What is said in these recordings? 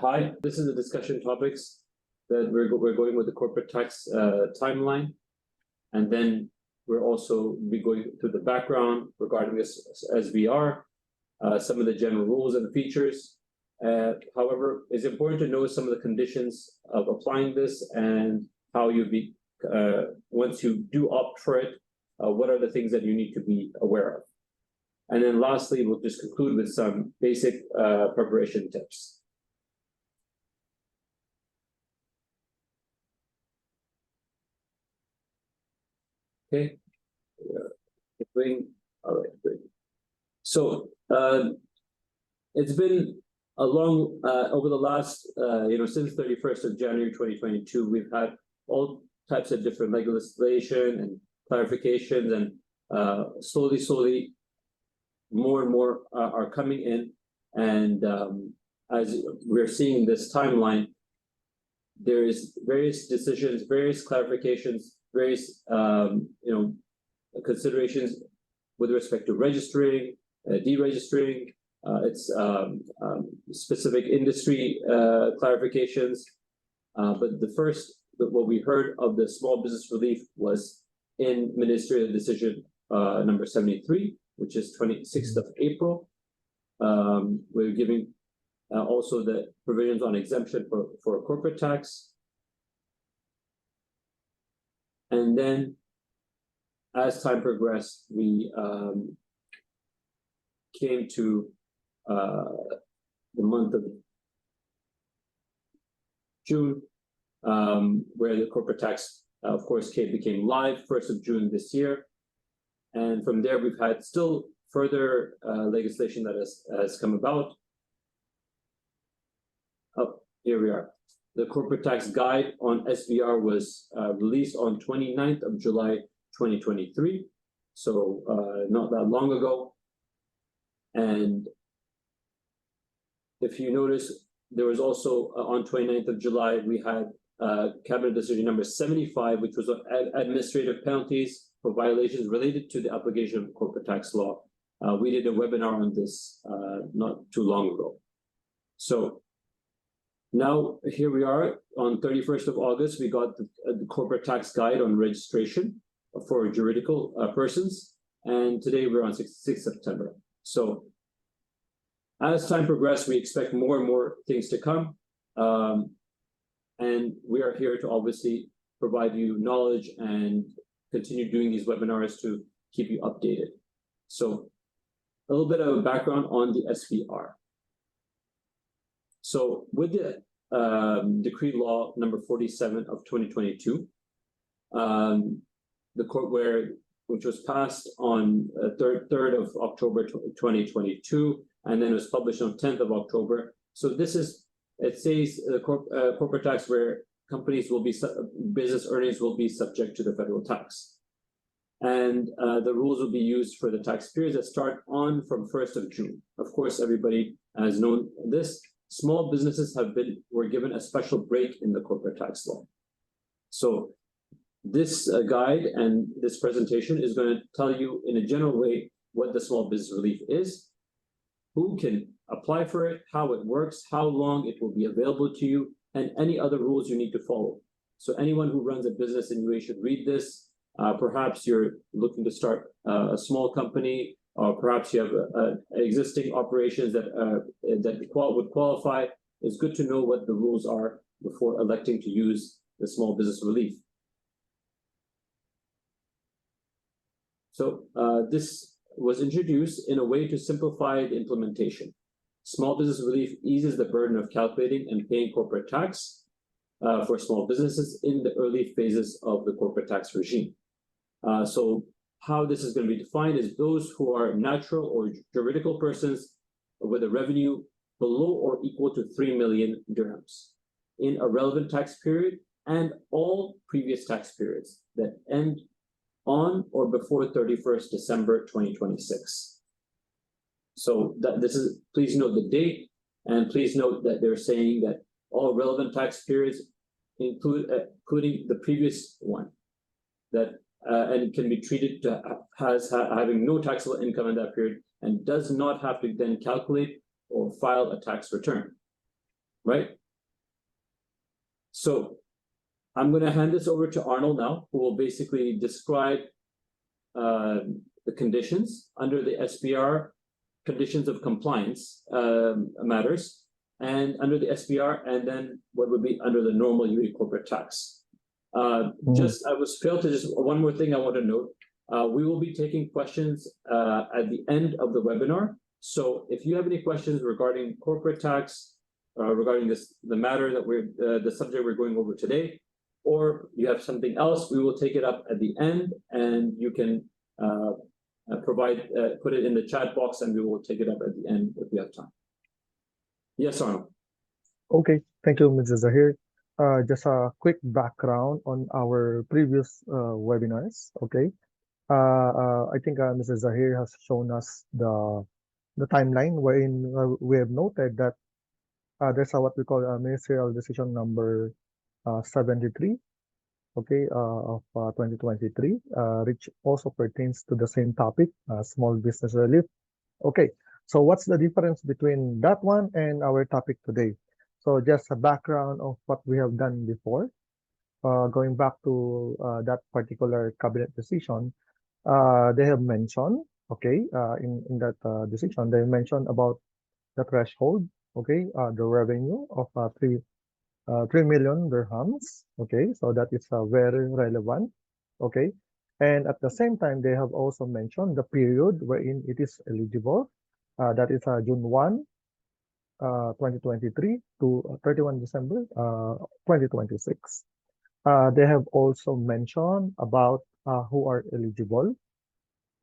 Hi, this is the discussion topics that we're going with the corporate tax timeline, and then we're also be going through the background regarding this SBR, some of the general rules and features. However, it's important to know some of the conditions of applying this and how you be once you do opt for it, what are the things that you need to be aware of. And then lastly, we'll just conclude with some basic preparation tips. Okay, all right, good. So it's been a long, over the last, since 31st of January 2022, we've had all types of different legislation and clarifications, and slowly, more and more are coming in. And as we're seeing this timeline, there is various decisions, various clarifications, various considerations with respect to registering, deregistering, its specific industry clarifications. But what we heard of the small business relief was in Ministerial Decision number 73, which is 26th of April. We're giving also the provisions on exemption for corporate tax. And then as time progressed, we came to the month of June, where the corporate tax, of course, became live 1st of June this year. And from there, we've had still further legislation that has come about. Oh, here we are. The corporate tax guide on SBR was released on 29th of July 2023, so not that long ago. And if you notice, there was also on 29th of July, we had Cabinet Decision number 75, which was on administrative penalties for violations related to the application of corporate tax law. We did a webinar on this not too long ago. So now here we are on 31st of August, we got the corporate tax guide on registration for juridical persons. And today we're on 6th September. So as time progresses, we expect more and more things to come. And we are here to obviously provide you knowledge and continue doing these webinars to keep you updated. So a little bit of a background on the SBR. So with the Decree Law number 47 of 2022, the court which was passed on 3rd of October 2022, and then it was published on 10th of October. So this is, it says the corporate tax where companies will be, business earnings will be subject to the federal tax. And the rules will be used for the tax periods that start from 1st of June. Of course, everybody has known this. Small businesses were given a special break in the corporate tax law. So this guide and this presentation is going to tell you in a general way what the small business relief is, who can apply for it, how it works, how long it will be available to you, and any other rules you need to follow. So anyone who runs a business in UAE should read this. Perhaps you're looking to start a small company, or perhaps you have existing operations that would qualify. It's good to know what the rules are before electing to use the small business relief. So this was introduced in a way to simplify the implementation. Small business relief eases the burden of calculating and paying corporate tax for small businesses in the early phases of the corporate tax regime. So how this is going to be defined is those who are natural or juridical persons with a revenue below or equal to 3 million dirhams in a relevant tax period, and all previous tax periods that end on or before 31st December 2026. So please note the date, and please note that they're saying that all relevant tax periods including the previous one, that and can be treated as having no taxable income in that period, and does not have to then calculate or file a tax return. right? So I'm going to hand this over to Arnold now, who will basically describe the conditions under the SPR, conditions of compliance matters, and under the SPR, and then what would be under the normal UAE corporate tax. Just I was failed to just one more thing I want to note. We will be taking questions at the end of the webinar. So if you have any questions regarding corporate tax, regarding the matter that the subject we're going over today, or you have something else, we will take it up at the end, and you can put it in the chat box, and we will take it up at the end if we have time. Yes, Arnold. Okay, thank you, Mr. Zahir. Just a quick background on our previous webinars. Okay, I think Mr. Zahir has shown us the timeline wherein we have noted that there's what we call a ministerial decision number 73, okay, of 2023, which also pertains to the same topic, small business relief. Okay, so what's the difference between that one and our topic today? So just a background of what we have done before, going back to that particular cabinet decision, they have mentioned, okay, in that decision, they mentioned about the threshold, okay, the revenue of 3 million dirhams, okay, so that is very relevant, okay, and at the same time, they have also mentioned the period wherein it is eligible, that is June 1, 2023 to 31 December 2026. They have also mentioned about who are eligible,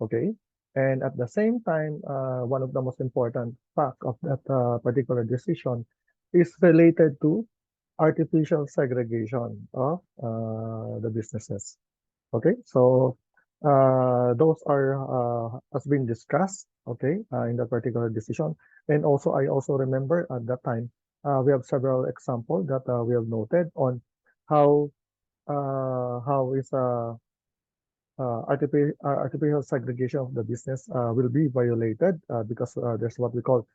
okay, and at the same time, one of the most important fact of that particular decision is related to artificial segregation of the businesses. Okay, so those are has been discussed, okay, in that particular decision. And also, I also remember at that time, we have several examples that we have noted on how is artificial segregation of the business will be violated because there's what we call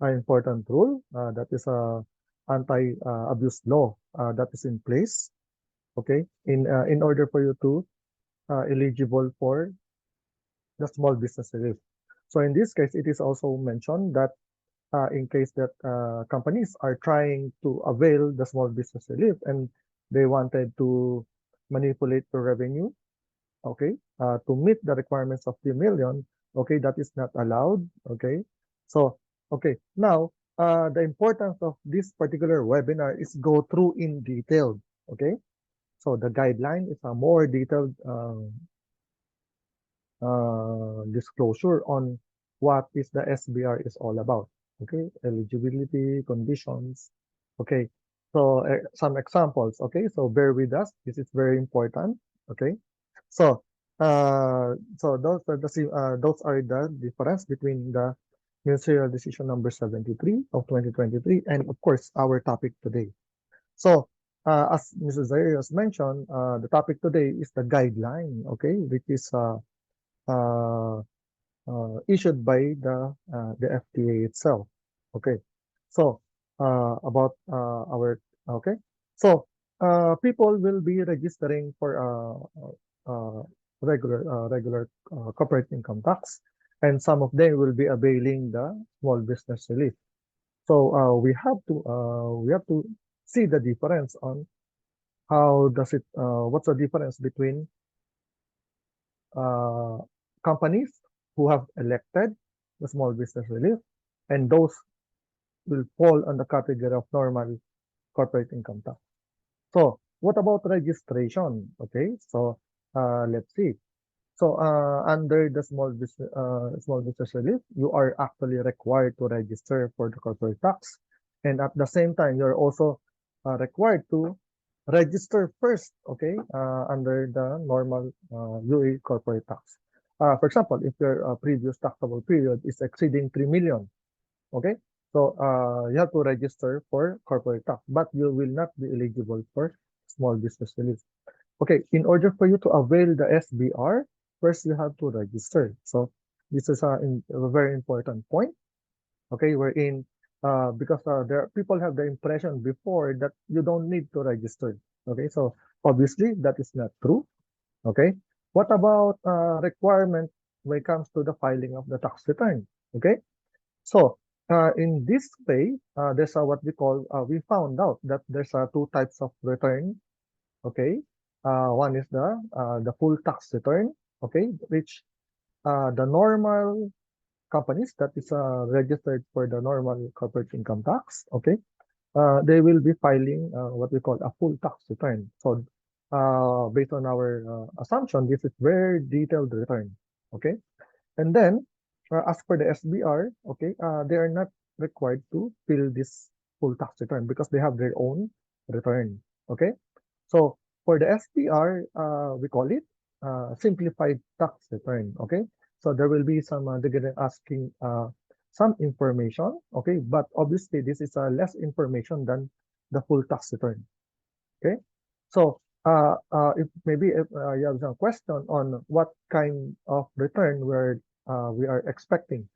an important rule that is a anti-abuse law that is in place, okay, in order for you to eligible for the small business relief. So in this case, it is also mentioned that in case that companies are trying to avail the small business relief and they wanted to manipulate the revenue, okay, to meet the requirements of the million, okay, that is not allowed, okay. So, okay, now the importance of this particular webinar is go through in detail, okay. So the guideline is a more detailed disclosure on what is the SBR is all about, okay, eligibility, conditions, okay. So some examples, okay, so bear with us, this is very important, okay. So those are the difference between the Ministerial Decision number 73 of 2023 and of course our topic today. So as Mrs. Zaire has mentioned, the topic today is the guideline, okay, which is issued by the FTA itself. Okay, so about our okay, so people will be registering for regular corporate income tax, and some of them will be availing the small business relief. So we have to see the difference on how does it what's the difference between companies who have elected the small business relief and those will fall on the category of normal corporate income tax. So what about registration? Okay, so let's see. So under the small business relief, you are actually required to register for the corporate tax, and at the same time, you're also required to register first, okay, under the normal UAE corporate tax. For example, if your previous taxable period is exceeding 3 million, okay, so you have to register for corporate tax, but you will not be eligible for small business relief. Okay, in order for you to avail the SBR, first you have to register. So this is a very important point, okay, wherein because people have the impression before that you don't need to register. Okay, so obviously that is not true. Okay, what about requirement when it comes to the filing of the tax return? Okay, so in this way, there's what we call, we found out that there's two types of return. Okay, one is the full tax return. Okay, which the normal companies that is registered for the normal corporate income tax. Okay, they will be filing what we call a full tax return. So based on our assumption, this is very detailed return. Okay, and then as per the SBR, okay, they are not required to fill this full tax return because they have their own return. Okay, so for the SBR, we call it simplified tax return. Okay, so there will be some they're gonna asking some information. Okay, but obviously this is less information than the full tax return. Okay, so if maybe if you have some question on what kind of return we are expecting,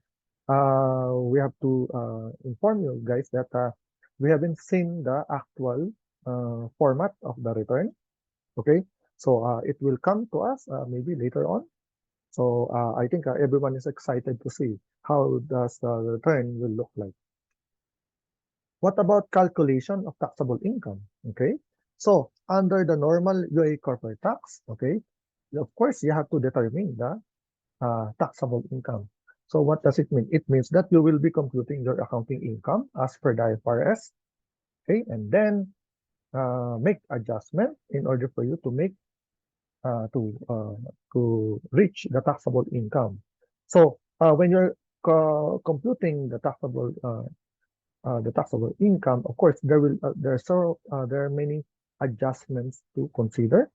we have to inform you guys that we haven't seen the actual format of the return. Okay, so it will come to us maybe later on. So I think everyone is excited to see how does the return will look like. What about calculation of taxable income? Okay, so under the normal UAE corporate tax, okay, of course you have to determine the taxable income. So what does it mean? It means that you will be computing your accounting income as per the IFRS, okay, and then make adjustment in order for you to make to reach the taxable income. So when you're computing the taxable income, of course there are many adjustments to consider.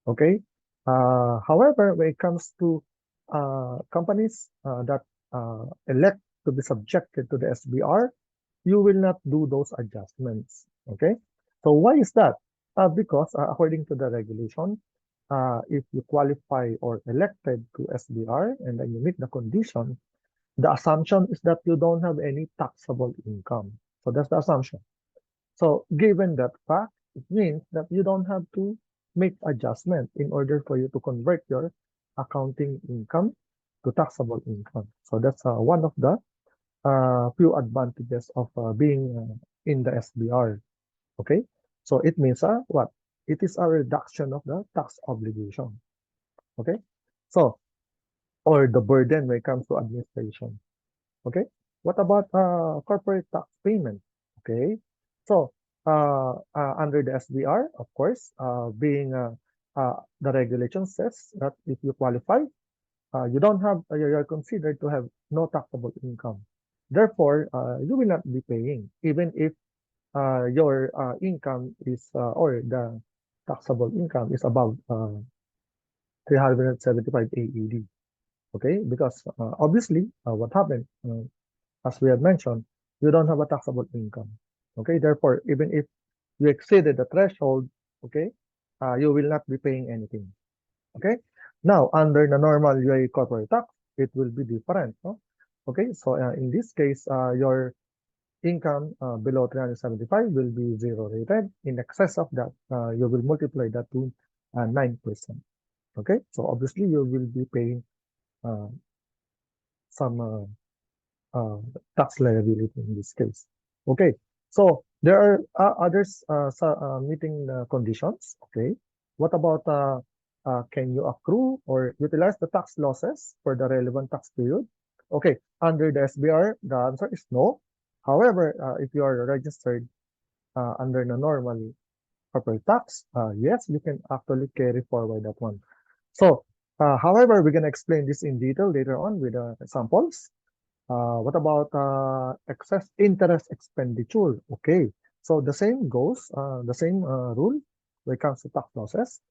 Okay. However, when it comes to companies that elect to be subjected to the SBR, you will not do those adjustments. Okay. So why is that? Because according to the regulation, if you qualify or elected to SBR and then you meet the condition, the assumption is that you don't have any taxable income. So that's the assumption. So given that fact, it means that you don't have to make adjustment in order for you to convert your accounting income to taxable income. So that's one of the few advantages of being in the SBR. Okay, so it means what? It is a reduction of the tax obligation. Okay, so or the burden when it comes to administration. Okay, what about corporate tax payment? Okay, so under the SBR, of course, being the regulation says that if you qualify, you don't have you're considered to have no taxable income. Therefore, you will not be paying even if your income is or the taxable income is above 375 AED. Okay, because obviously what happened, as we had mentioned, you don't have a taxable income. Okay, therefore, even if you exceeded the threshold, okay, you will not be paying anything. Okay, now under the normal UAE corporate tax, it will be different. No? Okay, so in this case, your income below 375 will be zero rated. In excess of that, you will multiply that to 9%. Okay, so obviously you will be paying some tax liability in this case. Okay, so there are others meeting the conditions. Okay, what about can you accrue or utilize the tax losses for the relevant tax period? Okay, under the SBR, the answer is no. However, if you are registered under the normal corporate tax, yes, you can actually carry forward that one. So, however, we're going to explain this in detail later on with examples. What about excess interest expenditure? Okay, so the same goes, the same rule when it comes to tax losses.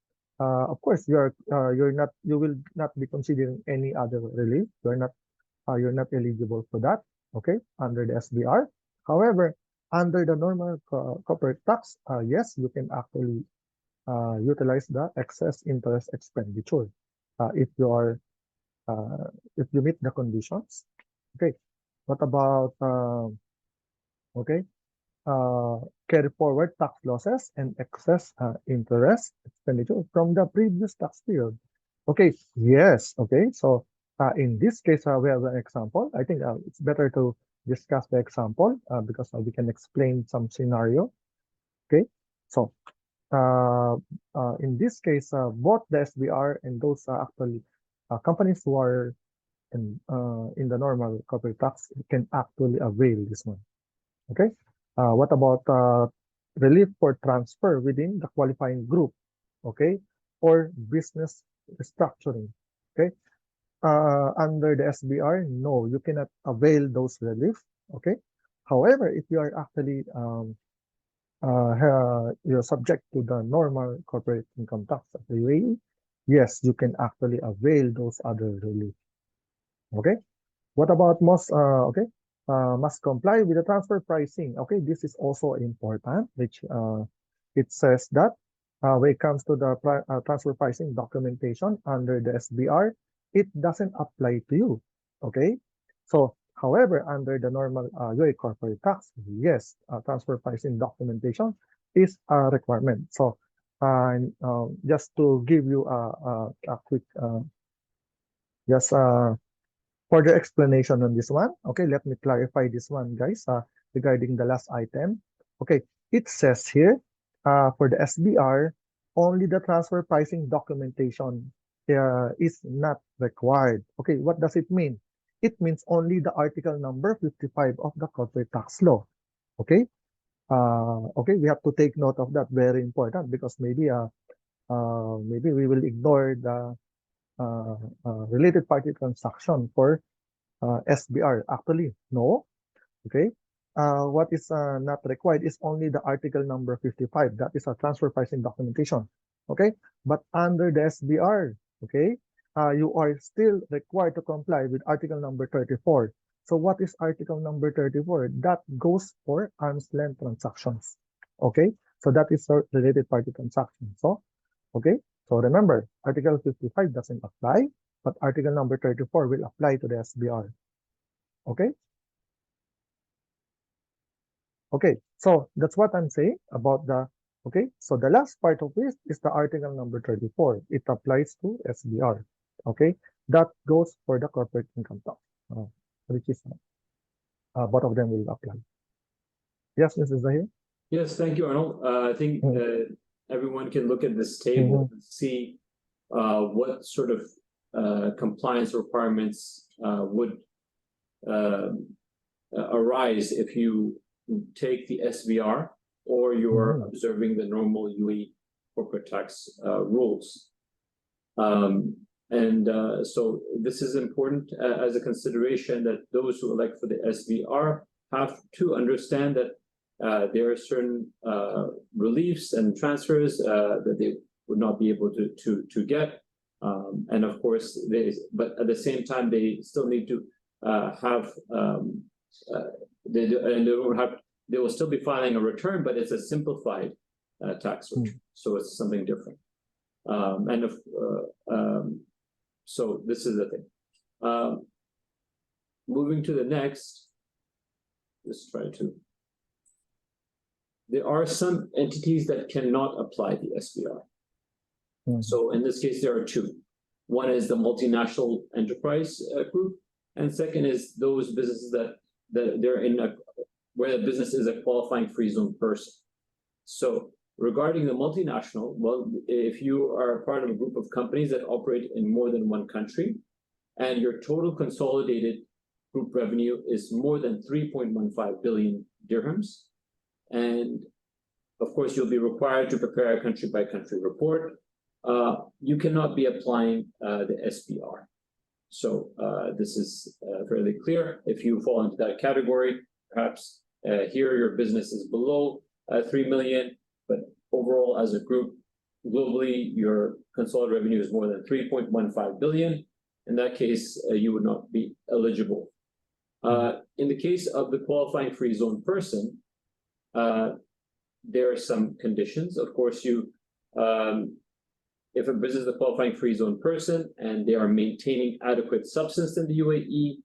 Of course, you will not be considering any other relief. You're not eligible for that. Okay, under the SBR. However, under the normal corporate tax, yes, you can actually utilize the excess interest expenditure if you are if you meet the conditions. Okay, what about Okay, carry forward tax losses and excess interest expenditure from the previous tax period. Okay, yes, okay. So in this case, we have an example. I think it's better to discuss the example because we can explain some scenario. Okay, so uh, in this case, both the SBR and those actually companies who are in the normal corporate tax can actually avail this one. Okay. What about relief for transfer within the qualifying group? Okay, or business restructuring. Okay. Under the SBR, no, you cannot avail those relief. Okay. However, if you are actually you're subject to the normal corporate income tax of the UAE, yes, you can actually avail those other relief. Okay. What about must comply with the transfer pricing? Okay, this is also important, which it says that when it comes to the transfer pricing documentation under the SBR, it doesn't apply to you. Okay, so however, under the normal UAE corporate tax, yes, transfer pricing documentation is a requirement. So, just to give you a quick just further explanation on this one. Okay, let me clarify this one, guys, regarding the last item. Okay, it says here for the SBR, only the transfer pricing documentation is not required. Okay, what does it mean? It means only the article number 55 of the corporate tax law. Okay, okay, we have to take note of that. Very important because maybe we will ignore the related party transaction for SBR. Actually, no. Okay. What is not required is only the article number 55. That is a transfer pricing documentation. Okay. But under the SBR, okay, you are still required to comply with article number 34. So what is article number 34? That goes for arm's length transactions. Okay. So that is a related party transaction. So, okay. So remember, article 55 doesn't apply, but article number 34 will apply to the SBR. Okay. Okay. So that's what I'm saying about the, okay. So the last part of this is the article number 34. It applies to SBR. Okay. That goes for the corporate income tax, which is both of them will apply. Yes, Mrs. Zahir? Yes, thank you, Arnold. I think everyone can look at this table and see what sort of compliance requirements would arise if you take the SVR or you're observing the normal UAE corporate tax rules. So this is important as a consideration that those who elect for the SVR have to understand that there are certain reliefs and transfers that they would not be able to get. And of course, but at the same time, they still need to they will still be filing a return, but it's a simplified tax return, so it's something different. So this is the thing. Moving to the next, let's try to. There are some entities that cannot apply the SBR. So in this case, there are two. One is the multinational enterprise group, and second is those businesses that they're in where the business is a qualifying free zone person. So regarding the multinational, well, if you are part of a group of companies that operate in more than one country, and your total consolidated group revenue is more than 3.15 billion dirhams, and of course, you'll be required to prepare a country-by-country report. You cannot be applying the SBR. So this is fairly clear. If you fall into that category, perhaps here your business is below 3 million, but overall as a group, globally, your consolidated revenue is more than 3.15 billion. In that case, you would not be eligible. In the case of the qualifying free zone person, there are some conditions. Of course, if a business is a qualifying free zone person and they are maintaining adequate substance in the UAE,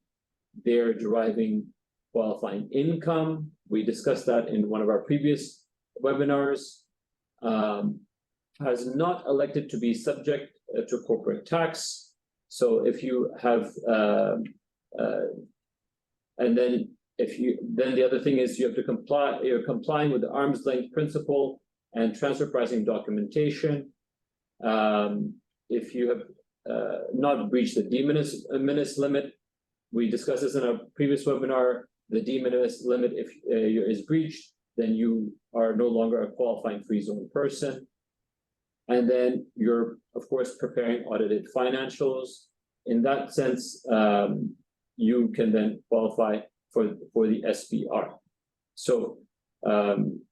they're deriving qualifying income we discussed that in one of our previous webinars, has not elected to be subject to corporate tax. So if you have, and then then the other thing is you have to comply, you're complying with the arm's length principle and transfer pricing documentation. If you have not breached the de minimis limit, we discussed this in a previous webinar, the de minimis limit, if is breached, then you are no longer a qualifying free zone person. And then you're, of course, preparing audited financials. In that sense, you can then qualify for the SPR. So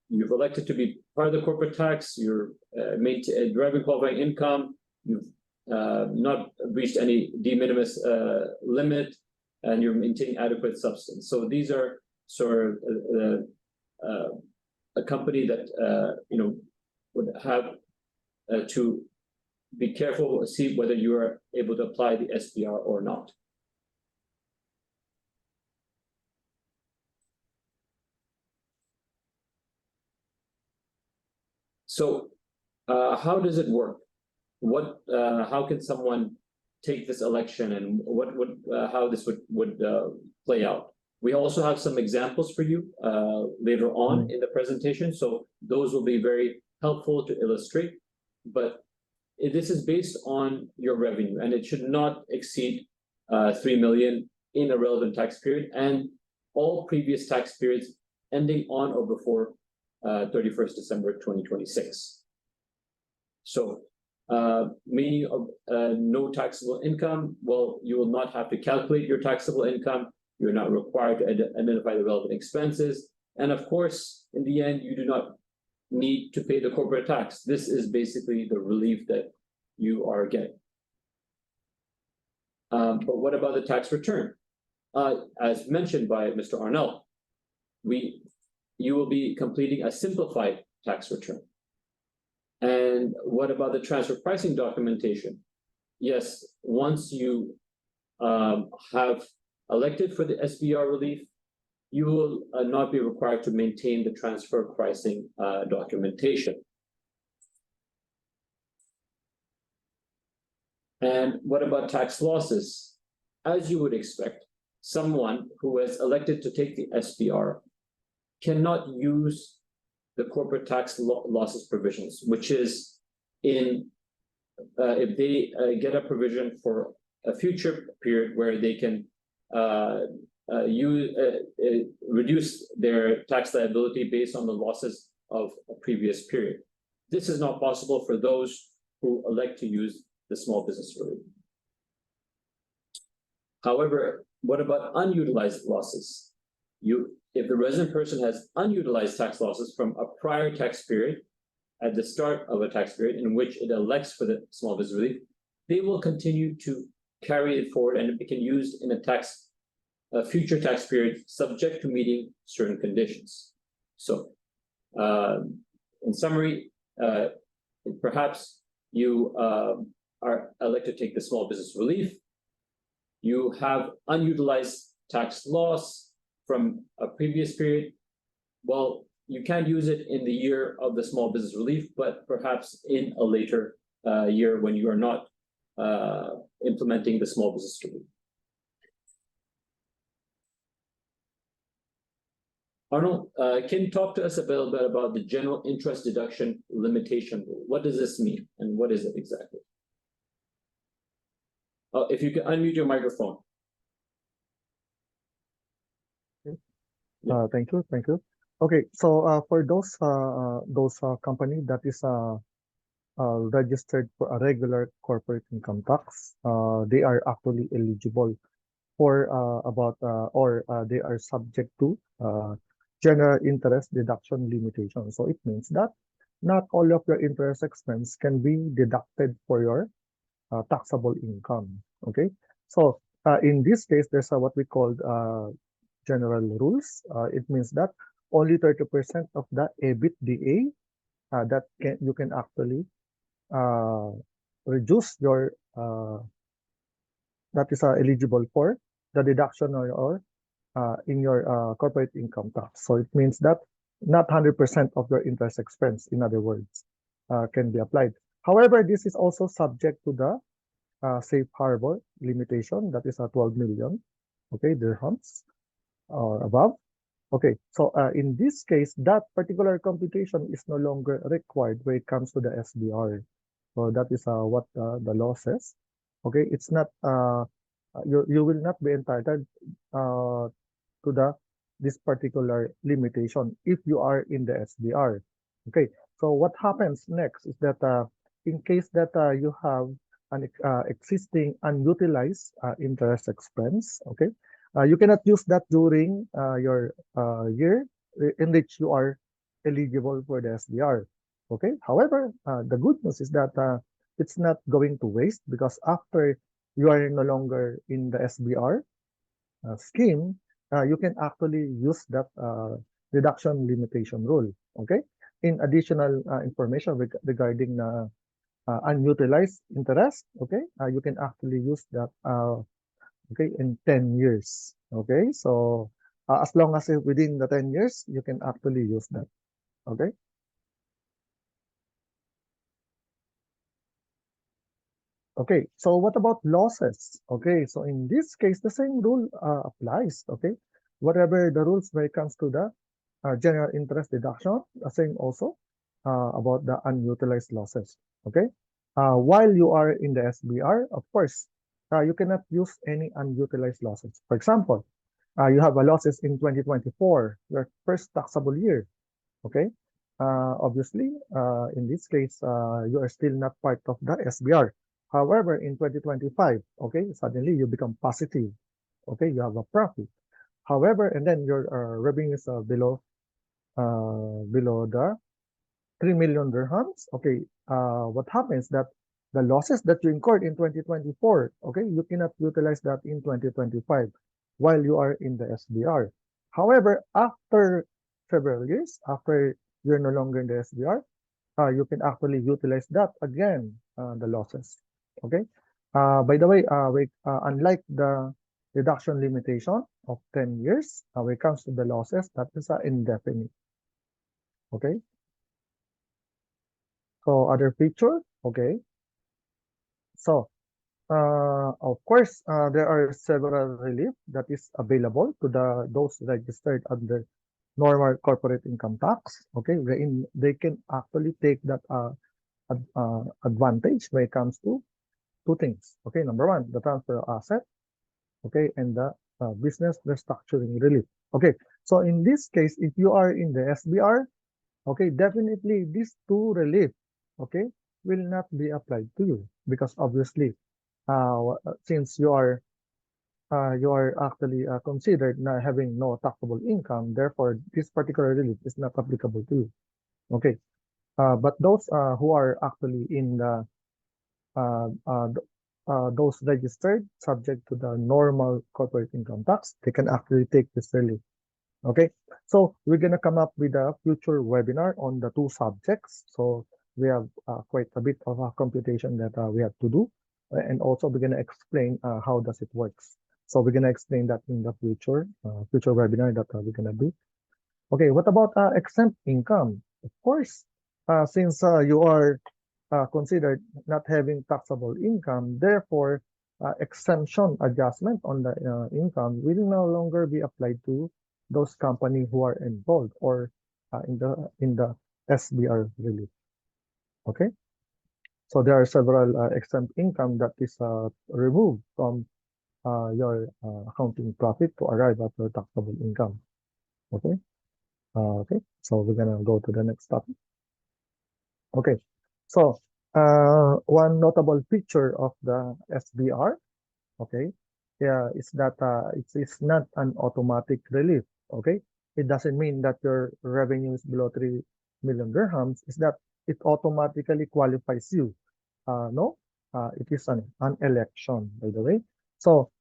you've elected to be part of the corporate tax, you're driving qualifying income, you've not reached any de minimis limit, and you're maintaining adequate substance. So these are sort of a company that would have to be careful, see whether you are able to apply the SPR or not. So how does it work? How can someone take this election, and how this would play out? We also have some examples for you later on in the presentation, so those will be very helpful to illustrate. But this is based on your revenue, and it should not exceed 3 million in a relevant tax period, and all previous tax periods ending on or before 31st December 2026. So meaning of no taxable income, well, you will not have to calculate your taxable income. You're not required to identify the relevant expenses. And of course, in the end, you do not need to pay the corporate tax. This is basically the relief that you are getting. But what about the tax return? As mentioned by Mr. Arnell, you will be completing a simplified tax return. And what about the transfer pricing documentation? Yes, once you have elected for the SBR relief, you will not be required to maintain the transfer pricing documentation. And what about tax losses? As you would expect, someone who has elected to take the SBR cannot use the corporate tax losses provisions, which is in if they get a provision for a future period where they can reduce their tax liability based on the losses of a previous period. This is not possible for those who elect to use the small business relief. However, what about unutilized losses? If the resident person has unutilized tax losses from a prior tax period at the start of a tax period in which it elects for the small business relief, they will continue to carry it forward and it can be used in a future tax period subject to meeting certain conditions. So in summary, perhaps you are elected to take the small business relief. You have unutilized tax loss from a previous period. Well, you can't use it in the year of the small business relief, but perhaps in a later year when you are not implementing the small business relief. Arnold, can you talk to us a little bit about the general interest deduction limitation rule? What does this mean, and what is it exactly? If you can unmute your microphone. Thank you. Okay, so for those company that is registered for a regular corporate income tax, they are actually eligible for they are subject to general interest deduction limitation. So it means that not all of your interest expense can be deducted for your taxable income. Okay, so in this case, there's what we call general rules. It means that only 30% of the EBITDA that you can actually reduce your that is eligible for the deduction or in your corporate income tax. So it means that not 100% of your interest expense, in other words, can be applied. However, this is also subject to the safe harbor limitation, that is 12 million, okay, dirhams or above. Okay, so in this case, that particular computation is no longer required when it comes to the SBR. So that is what the law says. Okay, it's not you will not be entitled to this particular limitation if you are in the SBR. Okay, so what happens next is that in case that you have an existing unutilized interest expense, okay, you cannot use that during your year in which you are eligible for the SBR. Okay, however, the good news is that it's not going to waste, because after you are no longer in the SBR scheme, you can actually use that reduction limitation rule. Okay, in additional information regarding unutilized interest, okay, you can actually use that okay, in 10 years. Okay, so as long as within the 10 years, you can actually use that. Okay. Okay, so what about losses? Okay, so in this case, the same rule applies. Okay, whatever the rules when it comes to the general interest deduction, the same also about the unutilized losses. Okay, while you are in the SBR, of course, you cannot use any unutilized losses. For example, you have a losses in 2024, your first taxable year. Okay, obviously, in this case, you are still not part of the SBR. However, in 2025, okay, suddenly you become positive. Okay, you have a profit. However, and then your revenue is below the 3 million dirhams. Okay, what happens that the losses that you incurred in 2024, okay, you cannot utilize that in 2025 while you are in the SBR. However, after several years, after you're no longer in the SBR, you can actually utilize that again, the losses. Okay. By the way, unlike the reduction limitation of 10 years, when it comes to the losses, that is indefinite. Okay. So other feature, okay. So of course, there are several relief that is available to those registered under normal corporate income tax. Okay, wherein they can actually take that advantage when it comes to two things. Okay, number one, the transfer of asset. Okay, and the business restructuring relief. Okay, so in this case, if you are in the SBR, okay, definitely these two relief, okay, will not be applied to you, because obviously, since you are actually considered not having no taxable income, therefore this particular relief is not applicable to you. Okay, but those who are actually in the uh, uh, those registered subject to the normal corporate income tax, they can actually take this relief. Okay, so we're gonna come up with a future webinar on the two subjects. So we have quite a bit of a computation that we have to do, and also we're gonna explain how does it works. So we're gonna explain that in the future webinar that we're gonna do. Okay, what about exempt income? Of course, since you are considered not having taxable income, therefore exemption adjustment on the income will no longer be applied to those companies who are involved or in the SBR relief. Okay, so there are several exempt income that is removed from your accounting profit to arrive at your taxable income. Okay. Okay, so we're gonna go to the next topic. Okay, so one notable feature of the SBR, okay, yeah, is that it's not an automatic relief. Okay, it doesn't mean that your revenue is below 3 million dirhams. Is that it automatically qualifies you? No, it is an election, by the way. So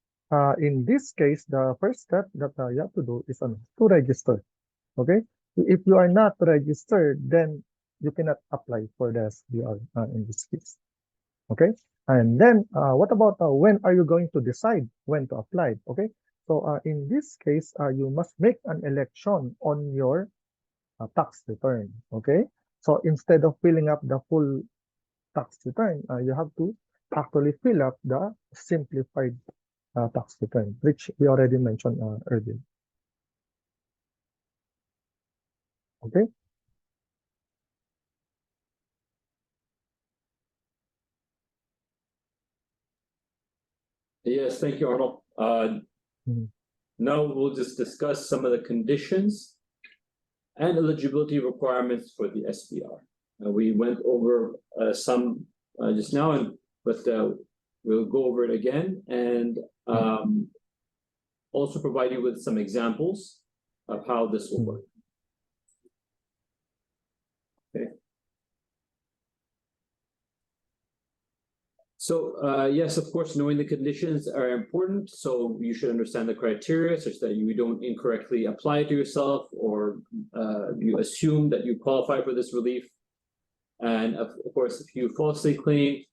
in this case, the first step that you have to do is to register. Okay, if you are not registered, then you cannot apply for the SBR in this case. Okay, and then what about when are you going to decide when to apply? Okay, So in this case, you must make an election on your tax return. Okay. So instead of filling up the full tax return, you have to actually fill up the simplified tax return, which we already mentioned earlier. Okay. Yes, thank you, Arnold. Now we'll just discuss some of the conditions and eligibility requirements for the SBR. We went over some just now, but we'll go over it again and also provide you with some examples of how this will work. Okay. So yes, of course, knowing the conditions are important. So you should understand the criteria such that you don't incorrectly apply it to yourself or you assume that you qualify for this relief. And of course, if you falsely claim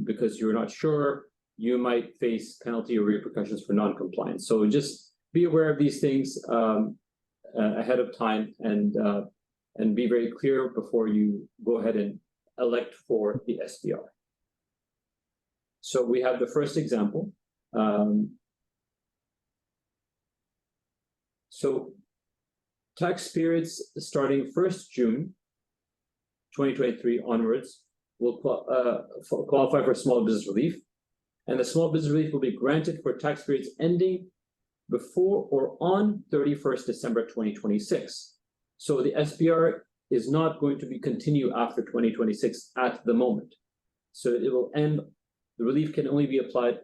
because you're not sure, you might face penalty or repercussions for non-compliance. So just be aware of these things ahead of time and be very clear before you go ahead and elect for the SBR. So we have the first example. So tax periods starting 1st June 2023 onwards will qualify for small business relief. And the small business relief will be granted for tax periods ending before or on 31st December 2026. So the SBR is not going to be continue after 2026 at the moment. So it will end. The relief can only be applied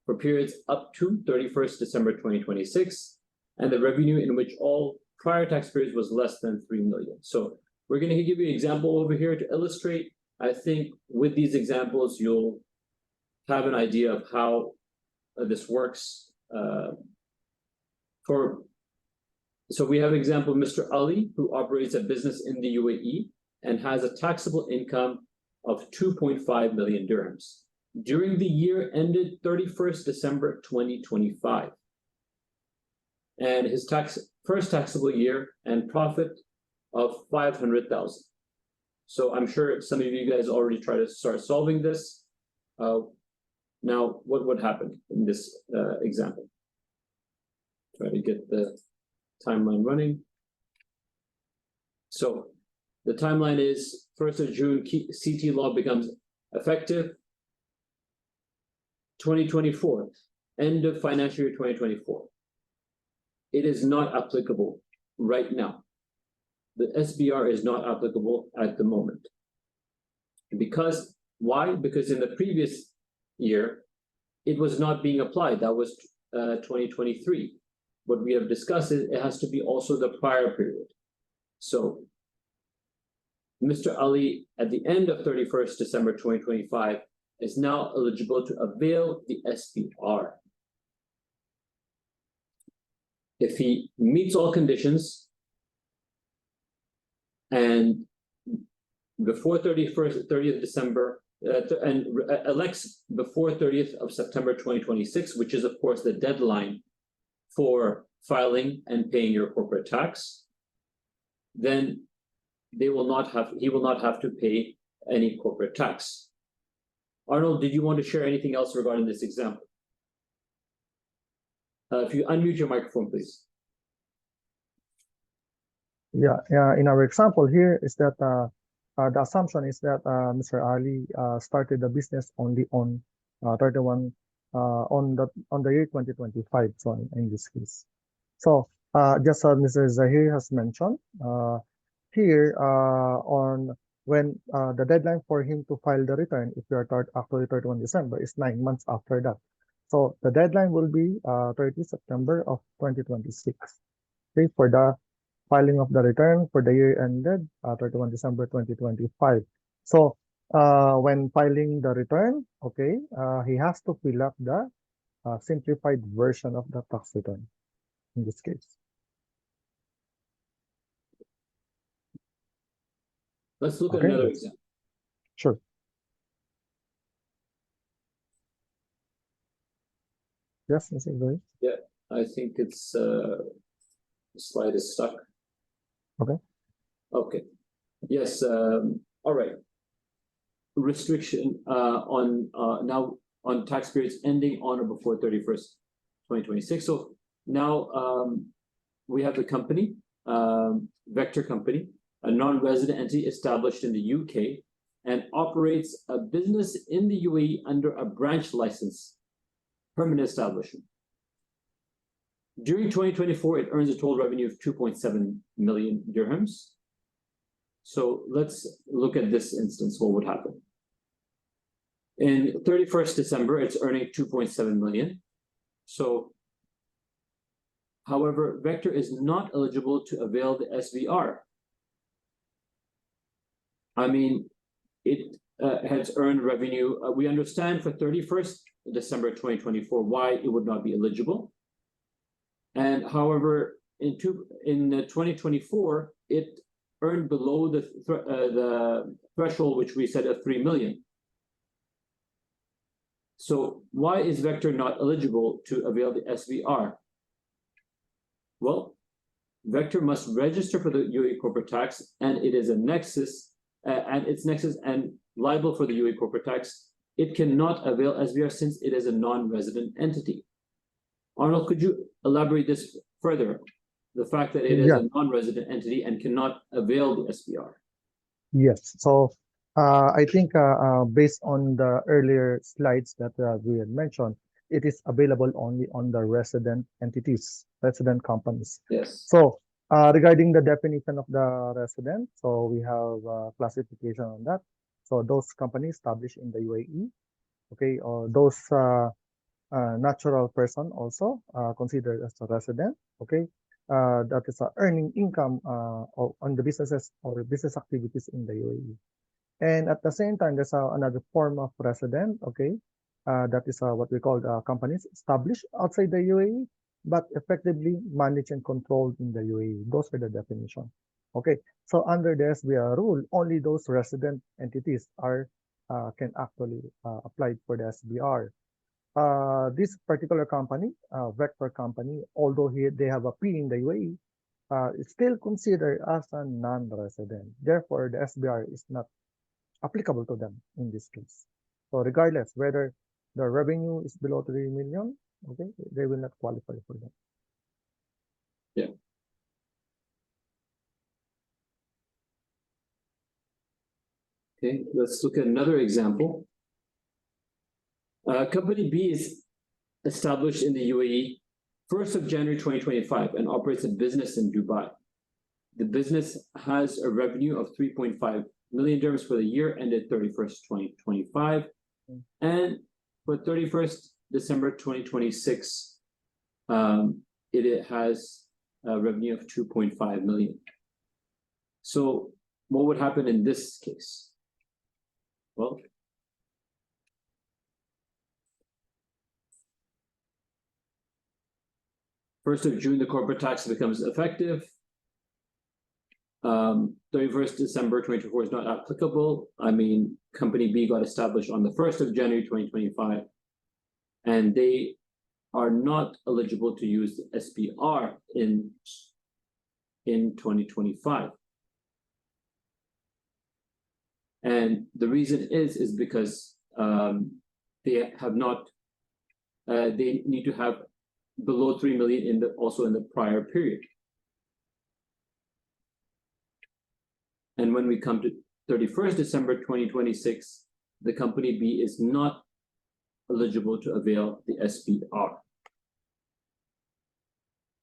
for periods up to 31st December 2026, and the revenue in which all prior tax periods was less than 3 million. So we're going to give you an example over here to illustrate. I think with these examples, you'll have an idea of how this works. So we have an example of Mr. Ali, who operates a business in the UAE and has a taxable income of 2.5 million dirhams during the year ended 31st December 2025. And his first taxable year and profit of 500,000. So I'm sure some of you guys already try to start solving this. Now, what would happen in this example? Try to get the timeline running. So the timeline is 1st of June, CT law becomes effective. 2024, end of financial year 2024. It is not applicable right now. The SBR is not applicable at the moment. Because, why? Because in the previous year, it was not being applied. That was 2023. What we have discussed is it has to be also the prior period. So Mr. Ali, at the end of 31st December 2025, is now eligible to avail the SBR. If he meets all conditions and before 30th December, and elects before 30th of September 2026, which is of course the deadline for filing and paying your corporate tax, then he will not have to pay any corporate tax. Arnold, did you want to share anything else regarding this example? If you unmute your microphone, please. Yeah, in our example here is that the assumption is that Mr. Ali started the business only on 31 on the year 2025. So in this case, so just as Mr. Zahir has mentioned, here on when the deadline for him to file the return, if you are actually 31 December, is 9 months after that. So the deadline will be 30 September of 2026. Okay, for the filing of the return for the year ended 31 December 2025. So when filing the return, okay, he has to fill up the simplified version of the tax return in this case. Let's look at another example. Sure. Yes, Mr. Zoe? Yeah. I think it's the slide is stuck. Okay. Okay. Yes. All right. Restriction on now on tax periods ending on or before 31st, 2026. So now we have the company, Vector Company, a non-resident entity established in the UK and operates a business in the UAE under a branch license, permanent establishment. During 2024, it earns a total revenue of 2.7 million dirhams. So let's look at this instance, what would happen. In 31st December, it's earning 2.7 million. So, however, Vector is not eligible to avail the SVR. I mean, it has earned revenue. We understand for 31st December 2024 why it would not be eligible. And however, in 2024, it earned below the threshold which we set at 3 million. So why is Vector not eligible to avail the SVR? Well, Vector must register for the UAE corporate tax, and it is a nexus, and liable for the UAE corporate tax. It cannot avail SVR since it is a non-resident entity. Arnold, could you elaborate this further? The fact that it is a non-resident entity and cannot avail the SVR. Yes. So I think based on the earlier slides that we had mentioned, it is available only on the resident entities, resident companies. Yes. So regarding the definition of the resident, so we have classification on that. So those companies established in the UAE, okay, or those natural person also considered as a resident, okay, that is earning income on the businesses or business activities in the UAE. And at the same time, there's another form of resident, okay, that is what we call companies established outside the UAE, but effectively managed and controlled in the UAE. Those are the definition. Okay, so under the SBR rule, only those resident entities can actually apply for the SBR. This particular company, Vector Company, although they have a P in the UAE, it's still considered as a non-resident. Therefore, the SBR is not applicable to them in this case. So regardless whether the revenue is below 3 million, okay, they will not qualify for that. Yeah. Okay, let's look at another example. Company B is established in the UAE 1st of January 2025 and operates a business in Dubai. The business has a revenue of 3.5 million dirhams for the year ended 31st, 2025. And for 31st December 2026, it has a revenue of 2.5 million. So what would happen in this case? Well, First of June, the corporate tax becomes effective. 31st December 2024 is not applicable. I mean, Company B got established on the 1st of January 2025, and they are not eligible to use the SPR in 2025. And the reason is because they have not, they need to have below 3 million also in the prior period. And when we come to 31st December 2026, the Company B is not eligible to avail the SPR.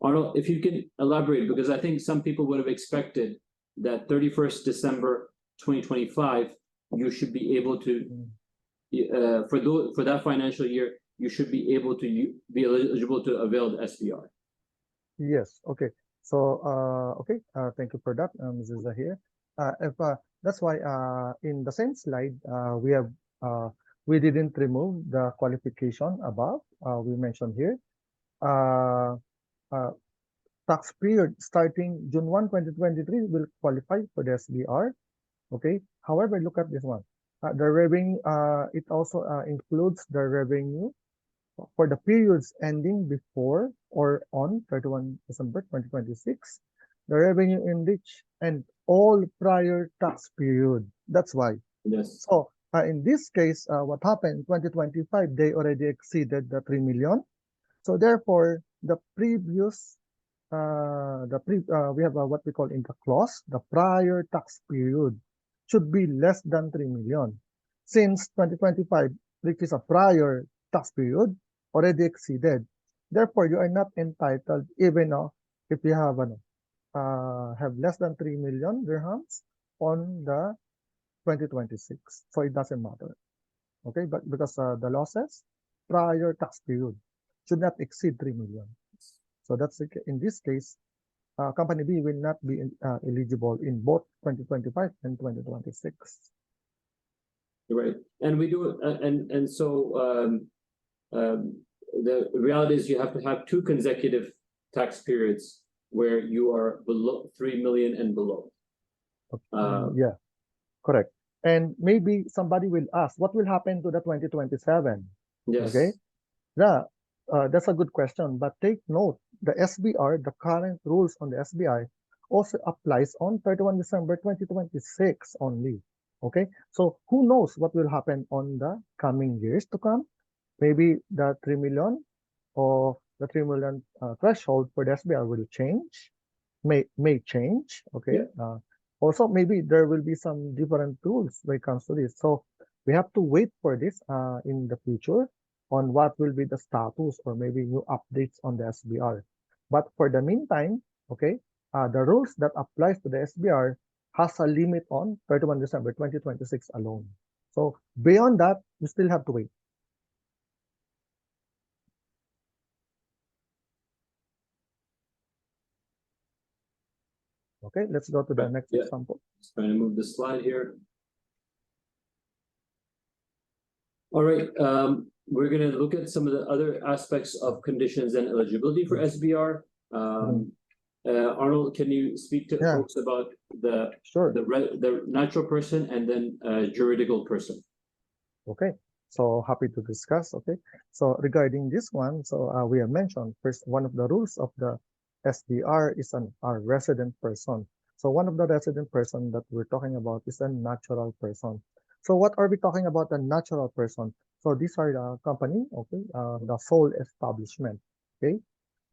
Arnold, if you can elaborate, because I think some people would have expected that 31st December 2025, you should be able to, for that financial year, you should be able to be eligible to avail the SPR. Yes, okay. So, thank you for that, Mrs. Zahir. That's why in the same slide, we didn't remove the qualification above. We mentioned here. Tax period starting June 1, 2023 will qualify for the SBR. Okay. However, look at this one. The revenue, it also includes the revenue for the periods ending before or on 31 December 2026, the revenue enriched and all prior tax period. That's why. Yes. So in this case, what happened 2025, they already exceeded the 3 million. So therefore, the previous, we have what we call in the clause, the prior tax period should be less than 3 million. Since 2025, which is a prior tax period, already exceeded. Therefore, you are not entitled even if you have less than 3 million dirhams on the 2026. So it doesn't matter. Okay, but because the losses prior tax period should not exceed 3 million. So that's in this case, company B will not be eligible in both 2025 and 2026. Right, and we do, and so the reality is you have to have 2 consecutive tax periods where you are below 3 million and below. Yeah, correct. And maybe somebody will ask, what will happen to the 2027? Yes. Okay, yeah, that's a good question. But take note, the SBR, the current rules on the SBI, also applies on 31 December 2026 only. Okay, so who knows what will happen on the coming years to come? Maybe the 3 million or the 3 million threshold for the SBR will change, may change. Okay. Yeah. Also, maybe there will be some different rules when it comes to this. So we have to wait for this in the future on what will be the status or maybe new updates on the SBR. But for the meantime, okay, the rules that applies to the SBR has a limit on 31 December 2026 alone. So beyond that, you still have to wait. Okay, let's go to the next example. Just trying to move the slide here. All right, we're going to look at some of the other aspects of conditions and eligibility for SBR. Arnold, can you speak to folks about the natural person and then juridical person? Okay, so happy to discuss. Okay, so regarding this one, so we have mentioned first one of the rules of the SBR is a resident person. So one of the resident person that we're talking about is a natural person. So what are we talking about a natural person? So these are the company, okay, the sole establishment, okay,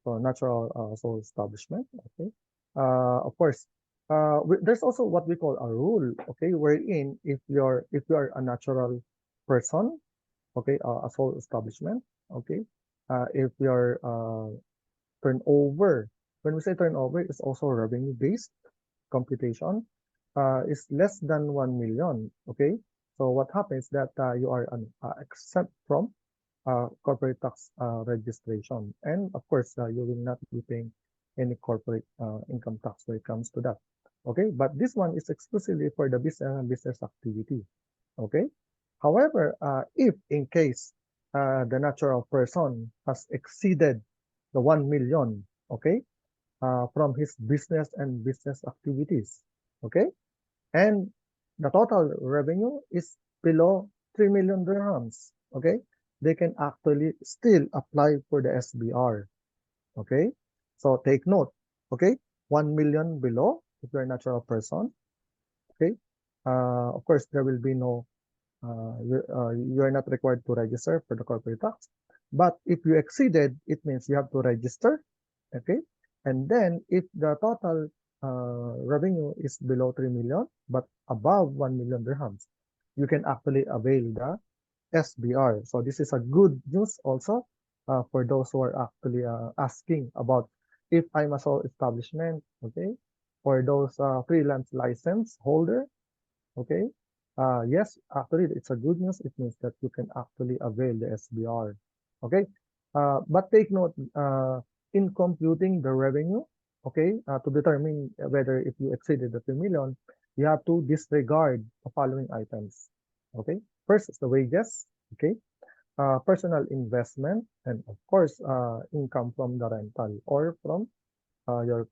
so natural sole establishment, okay. Of course, there's also what we call a rule, okay, wherein if you are a natural person, okay, a sole establishment, okay, if your turnover, when we say turnover, it's also revenue based computation, is less than 1 million, okay. So what happens that you are exempt from corporate tax registration, and of course you will not be paying any corporate income tax when it comes to that, okay. But this one is exclusively for the business activity, okay. However, if in case the natural person has exceeded the 1 million, okay, from his business and business activities, okay, and the total revenue is below 3 million dirhams, okay, they can actually still apply for the SBR, okay. So take note, okay, 1 million below if you're a natural person, okay, of course there will be no you are not required to register for the corporate tax. But if you exceeded, it means you have to register, okay? And then if the total revenue is below 3 million, but above 1 million dirhams, you can actually avail the SBR. So this is a good news also for those who are actually asking about if I'm a sole establishment, okay? For those freelance license holder, okay? Yes, actually, it's a good news. It means that you can actually avail the SBR. Okay. But take note, in computing the revenue, okay, to determine whether if you exceeded the 3 million, you have to disregard the following items. Okay. First is the wages. Okay. Personal investment, and of course, income from the rental or from your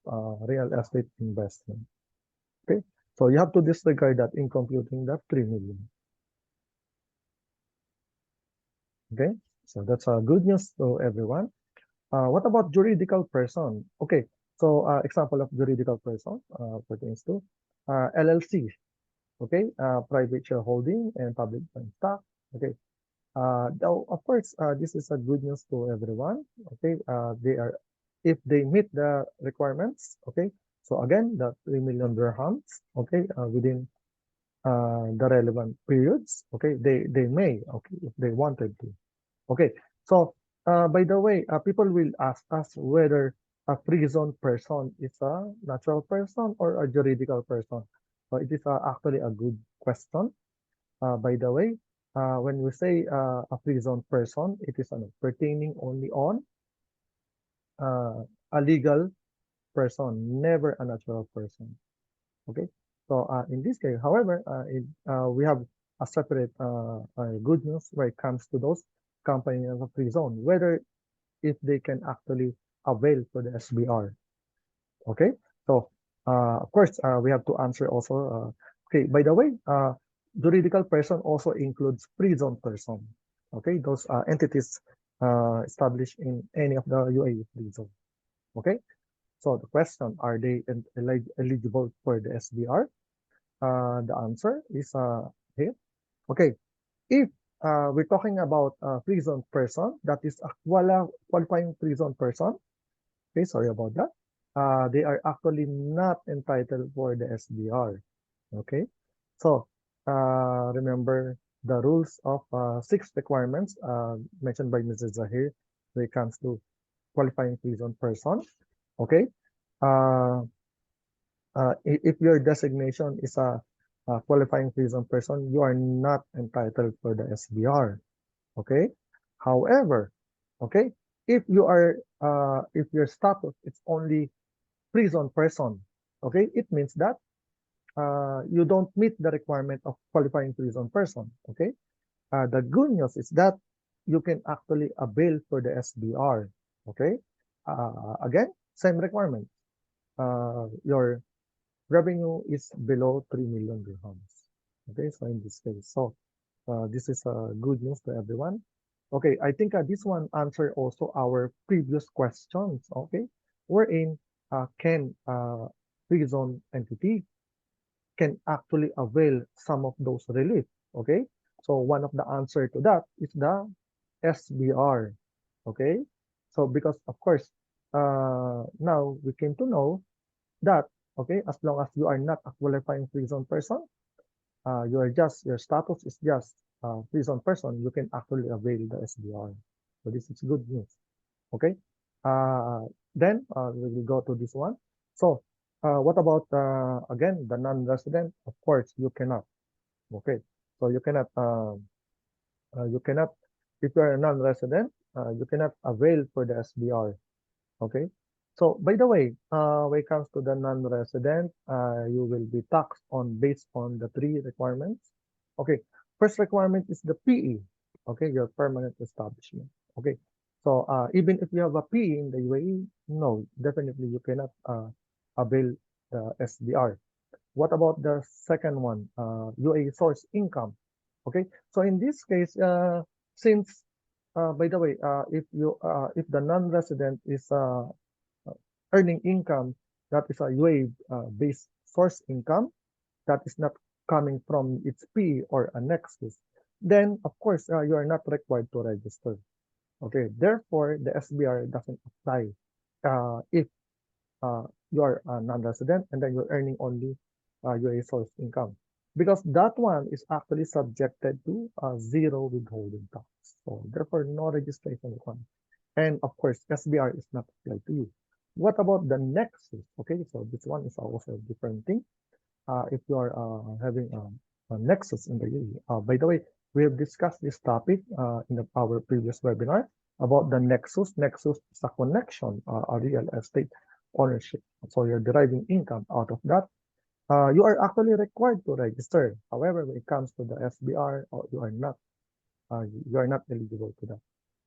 real estate investment. Okay. So you have to disregard that in computing that 3 million. Okay, So that's good news to everyone. What about juridical person? Okay, so example of juridical person pertains to LLC. Okay, private shareholding and public stock. Okay, though of course this is a good news to everyone. Okay, they are if they meet the requirements. Okay, so again the 3 million dirhams. Okay, within the relevant periods. Okay, they may. Okay, if they wanted to. Okay, so by the way, people will ask us whether a free zone person is a natural person or a juridical person. So it is actually a good question. By the way, when we say a free zone person, it is pertaining only on a legal person, never a natural person. Okay, so in this case, however, we have a separate good news where it comes to those companies of a free zone, whether if they can actually avail for the SBR. Okay, so of course we have to answer also. Okay, by the way, juridical person also includes free zone person. Okay, those entities established in any of the UAE free zone. Okay, so the question, are they eligible for the SBR? The answer is here. Okay, if we're talking about a free zone person, that is a qualifying free zone person. Okay, sorry about that. They are actually not entitled for the SBR. Okay, so remember the rules of 6 requirements mentioned by Mrs. Zahir when it comes to qualifying free zone person. Okay, uh, if your designation is a qualifying free zone person, you are not entitled for the SBR. Okay, however, okay, if you are if your status is only free zone person, okay, it means that you don't meet the requirement of qualifying free zone person. Okay, the good news is that you can actually avail for the SBR. Okay, again, same requirement. Your revenue is below 3 million dirhams. Okay, so in this case, so this is good news to everyone. Okay, I think this one answer also our previous questions. Okay, wherein can free zone entity can actually avail some of those relief. Okay, so one of the answer to that is the SBR. Okay, so because of course now we came to know that, okay, as long as you are not a qualifying free zone person, you are just, your status is just free zone person, you can actually avail the SBR. So this is good news. Okay. Then we will go to this one. So what about again the non-resident? Of course, you cannot. Okay. So you cannot if you are a non-resident, you cannot avail for the SBR. Okay. So by the way, when it comes to the non-resident, you will be taxed on based on the 3 requirements. Okay. First requirement is the PE. Okay, your permanent establishment. Okay. So even if you have a PE in the UAE, no, definitely you cannot avail the SBR. What about the second one? UAE source income. Okay. So in this case, since by the way, if the non-resident is earning income that is a UAE based source income that is not coming from its P or a nexus, then of course you are not required to register. Okay, therefore the SBR doesn't apply if you are a non-resident and then you're earning only UAE source income, because that one is actually subjected to zero withholding tax. So therefore no registration requirement. And of course, SBR is not applied to you. What about the nexus? Okay, so this one is also a different thing. If you are having a nexus in the UAE. By the way, we have discussed this topic in our previous webinar about the nexus. Nexus is a connection, a real estate ownership. So you're deriving income out of that. You are actually required to register. However, when it comes to the SBR, you are not eligible to that.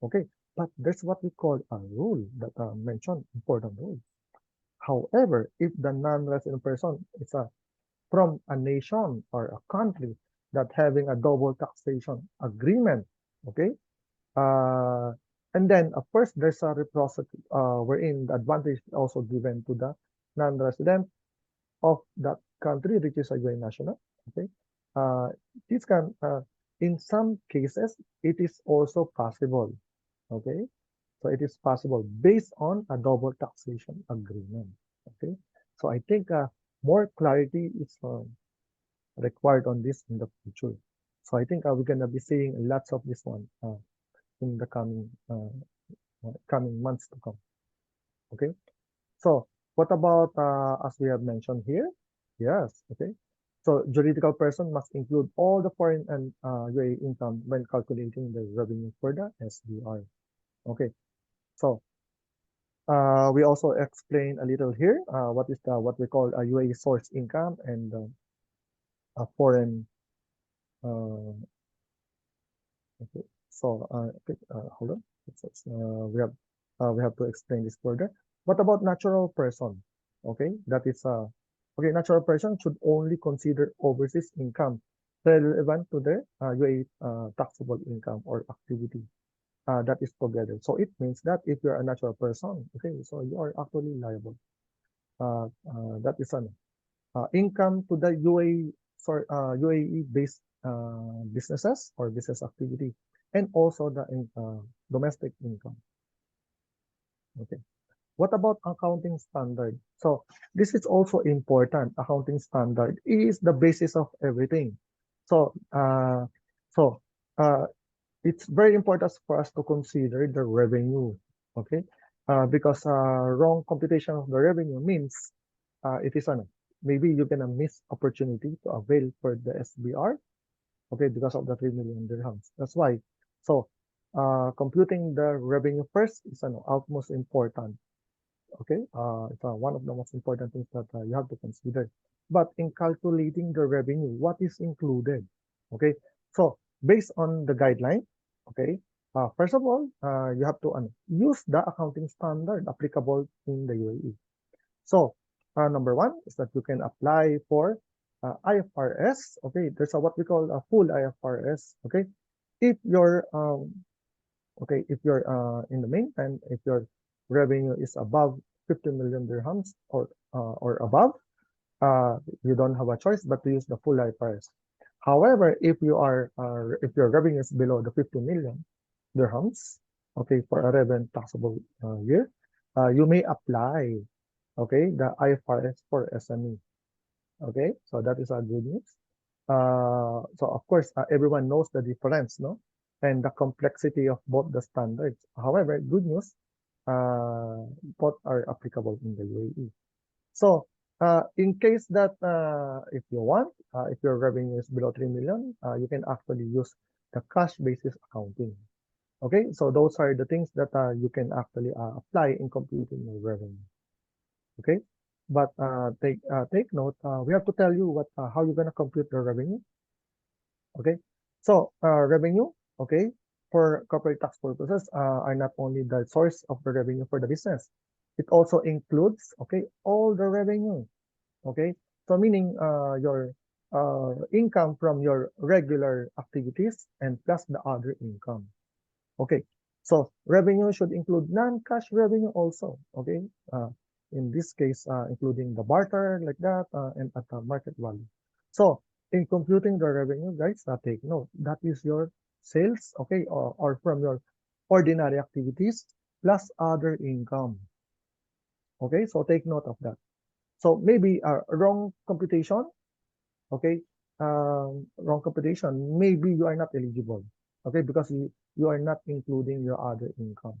Okay, but there's what we call a rule that mentioned important rules. However, if the non-resident person is from a nation or a country that having a double taxation agreement, okay, And then, of course, there's a reciprocity wherein the advantage is also given to the non-resident of that country, which is a UAE national. Okay, this can, in some cases, it is also possible. Okay, so it is possible based on a double taxation agreement. Okay, so I think more clarity is required on this in the future. So I think we're gonna be seeing lots of this one in the coming months to come. Okay, so what about as we have mentioned here? Yes, okay. So juridical person must include all the foreign and UAE income when calculating the revenue for the SBR. Okay, so we also explain a little here what is the what we call a UAE source income and a foreign. Okay, so okay, hold on. We have to explain this further. What about natural person? Okay, that is okay. Natural person should only consider overseas income relevant to their UAE taxable income or activity. That is together. So it means that if you're a natural person, okay, so you are actually liable. That is an income to the UAE, sorry, UAE based businesses or business activity, and also the domestic income. Okay. What about accounting standard? So this is also important. Accounting standard is the basis of everything. So so uh, it's very important for us to consider the revenue. Okay, because wrong computation of the revenue means it is maybe you're gonna miss opportunity to avail for the SBR. Okay, because of the 3 million dirhams. That's why. So computing the revenue first is utmost important. Okay, it's one of the most important things that you have to consider. But in calculating the revenue, what is included? Okay, so based on the guideline, okay, first of all, you have to use the accounting standard applicable in the UAE. So number one is that you can apply for IFRS. Okay, there's a what we call a full IFRS. Okay, if you're okay, if you're in the meantime, if your revenue is above 50 million dirhams or above, you don't have a choice but to use the full IFRS. However, if you are if your revenue is below the 50 million dirhams, okay, for a revenue taxable year, you may apply, okay, the IFRS for SME. Okay, so that is a good news. So of course, everyone knows the difference, no, and the complexity of both the standards. However, good news, both are applicable in the UAE. So, in case that if you want, if your revenue is below 3 million, you can actually use the cash basis accounting. Okay, so those are the things that you can actually apply in computing your revenue. Okay, but take note. We have to tell you what how you're gonna compute the revenue. Okay, so revenue. Okay, for corporate tax purposes, are not only the source of the revenue for the business. It also includes, okay, all the revenue. Okay, so meaning your income from your regular activities and plus the other income. Okay, so revenue should include non-cash revenue also. Okay, in this case, including the barter like that and at the market value. So in computing the revenue, guys, take note that is your sales, okay, or from your ordinary activities plus other income. Okay, so take note of that. So maybe a wrong computation, okay, wrong computation, maybe you are not eligible, okay, because you are not including your other income.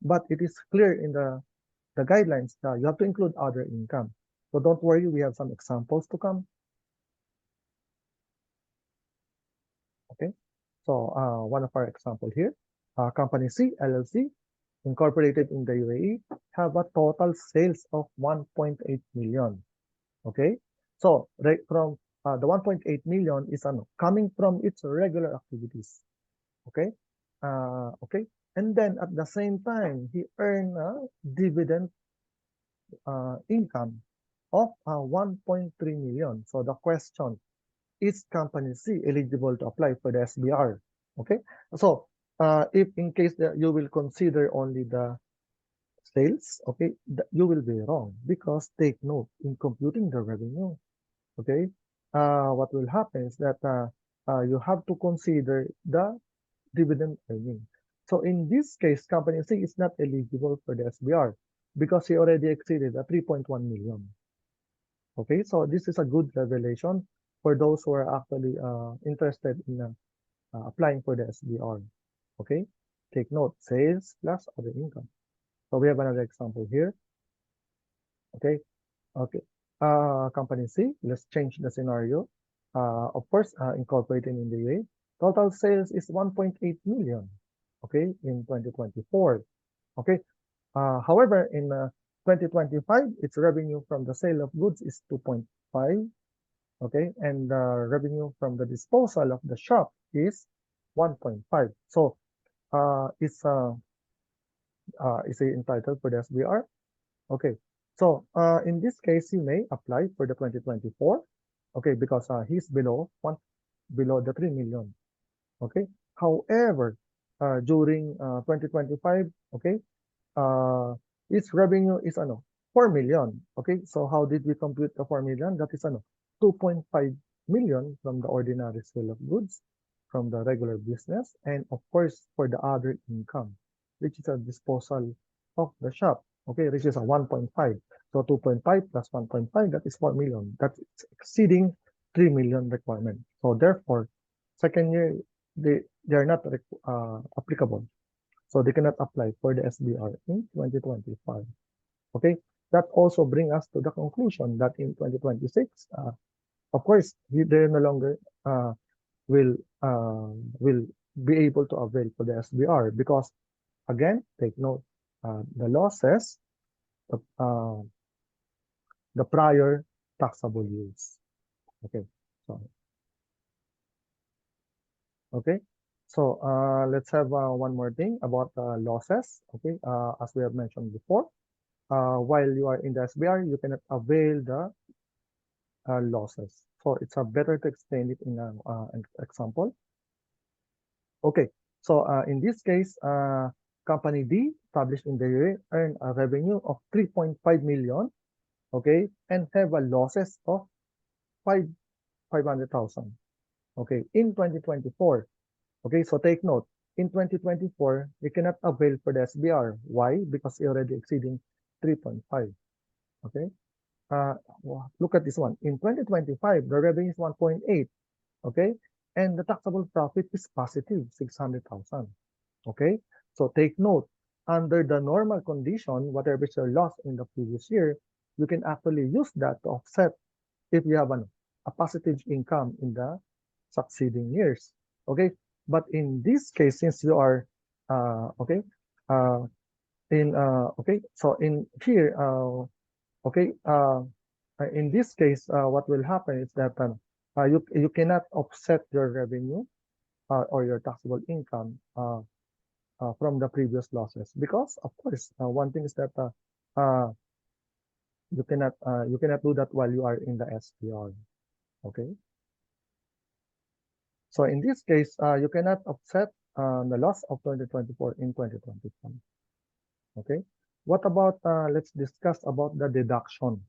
But it is clear in the guidelines that you have to include other income. So don't worry, we have some examples to come. Okay, so one of our example here, Company C, LLC, incorporated in the UAE, have a total sales of 1.8 million. Okay, so right from the 1.8 million is coming from its regular activities. Okay, okay, and then at the same time he earned a dividend income of 1.3 million. So the question, is company C eligible to apply for the SBR? Okay, so if in case that you will consider only the sales, okay, you will be wrong, because take note, in computing the revenue, okay, what will happen is that you have to consider the dividend earning. So in this case, company C is not eligible for the SBR because he already exceeded a 3.1 million. Okay, so this is a good revelation for those who are actually interested in applying for the SBR. Okay, take note, sales plus other income. So we have another example here. Okay, okay. Company C, let's change the scenario. Of course, incorporating in the UAE, total sales is 1.8 million. Okay, in 2024. Okay, however, in 2025, its revenue from the sale of goods is 2.5. Okay, and the revenue from the disposal of the shop is 1.5. So, is he entitled for the SBR? Okay, so in this case, he may apply for the 2024. Okay, because he's below the 3 million. Okay, however, during 2025, okay, its revenue is 4 million. Okay, so how did we compute the 4 million? That is 2.5 million from the ordinary sale of goods, from the regular business, and of course for the other income, which is a disposal of the shop. Okay, which is a 1.5. So 2.5 plus 1.5, that is 4 million. That's exceeding 3 million requirement. So therefore, second year, they are not applicable. So they cannot apply for the SBR in 2025. Okay, that also brings us to the conclusion that in 2026, of course, they no longer will be able to avail for the SBR because, again, take note, the losses, the prior taxable years. Okay, so okay. So let's have one more thing about losses. Okay, as we have mentioned before, while you are in the SBR, you cannot avail the losses. So it's better to explain it in an example. Okay, so in this case, company D, published in the UAE, earned a revenue of 3.5 million, okay, and have a losses of 500,000, okay, in 2024. Okay, so take note, in 2024, you cannot avail for the SBR. Why? Because you're already exceeding 3.5. Okay, look at this one. In 2025, the revenue is 1.8. Okay, and the taxable profit is positive 600,000. Okay, so take note, under the normal condition, whatever is your loss in the previous year, you can actually use that to offset if you have a positive income in the succeeding years. Okay, but in this case, since you are okay, okay, so in here, okay, in this case, what will happen is that you cannot offset your revenue or your taxable income from the previous losses because, of course, one thing is that you cannot do that while you are in the SPR. Okay. So in this case, you cannot offset the loss of 2024 in 2025. Okay. What about, let's discuss about the deduction.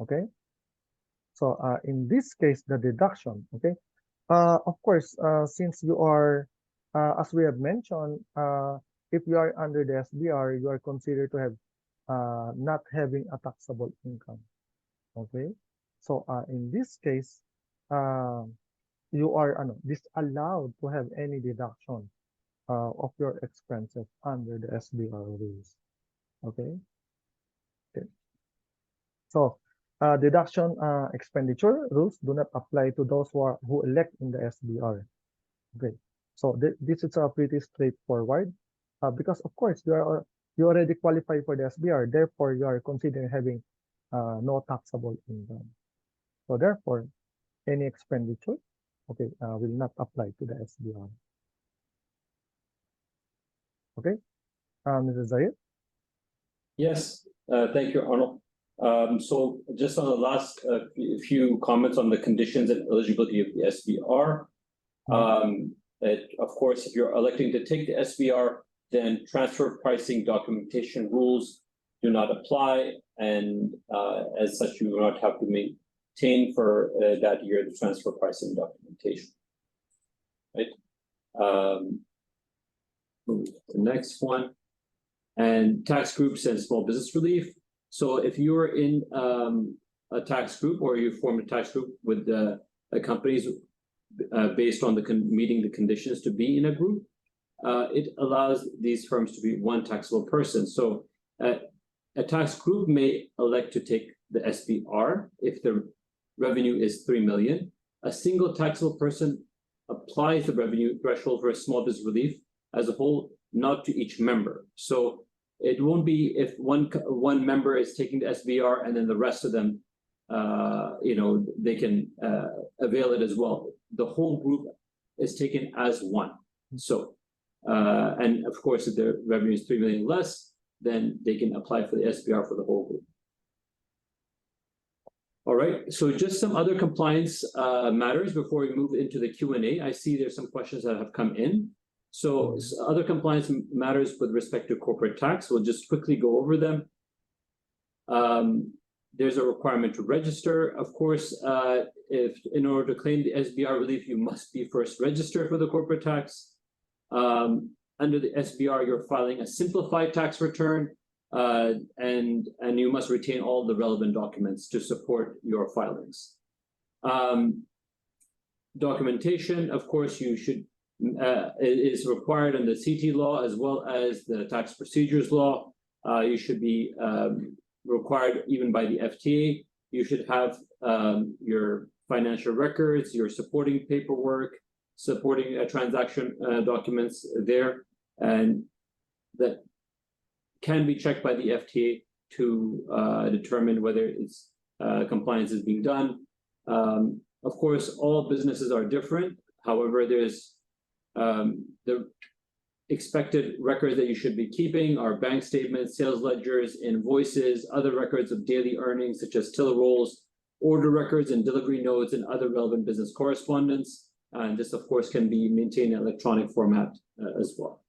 Okay. So in this case, the deduction, okay. Of course, since you are, as we have mentioned, if you are under the SBR, you are considered to have not having a taxable income. Okay. So in this case, you are disallowed to have any deduction of your expenses under the SBR rules. Okay. Okay. So deduction expenditure rules do not apply to those who elect in the SBR. Okay. So this is pretty straightforward because of course you already qualify for the SBR, therefore you are considering having no taxable income. So therefore, any expenditure, okay, will not apply to the SBR. Okay, Mrs. Zahid? Yes, thank you, Arnold. So just on the last few comments on the conditions and eligibility of the SBR, Of course, if you're electing to take the SBR, then transfer pricing documentation rules do not apply, and as such, you will not have to maintain for that year the transfer pricing documentation. Right. The next one, and tax groups and small business relief. So if you're in a tax group, or you form a tax group with companies based on meeting the conditions to be in a group, it allows these firms to be one taxable person. So a tax group may elect to take the SBR if the revenue is 3 million. A single taxable person applies the revenue threshold for a small business relief as a whole, not to each member. So it won't be if one member is taking the SBR and then the rest of them, they can avail it as well. The whole group is taken as one. So, and of course, if their revenue is 3 million less, then they can apply for the SBR for the whole group. All right, so just some other compliance matters before we move into the Q&A. I see there's some questions that have come in. So other compliance matters with respect to corporate tax. We'll just quickly go over them. There's a requirement to register. Of course, if in order to claim the SBR relief, you must be first registered for the corporate tax. Under the SBR, you're filing a simplified tax return, and you must retain all the relevant documents to support your filings. Documentation, of course, you should is required in the CT law as well as the tax procedures law. You should be required even by the FTA. You should have your financial records, your supporting paperwork, supporting transaction documents there, and that can be checked by the FTA to determine whether it's compliance is being done. Of course, all businesses are different. However, there's the expected records that you should be keeping are bank statements, sales ledgers, invoices, other records of daily earnings such as till rolls, order records and delivery notes, and other relevant business correspondence. And this, of course, can be maintained in electronic format as well.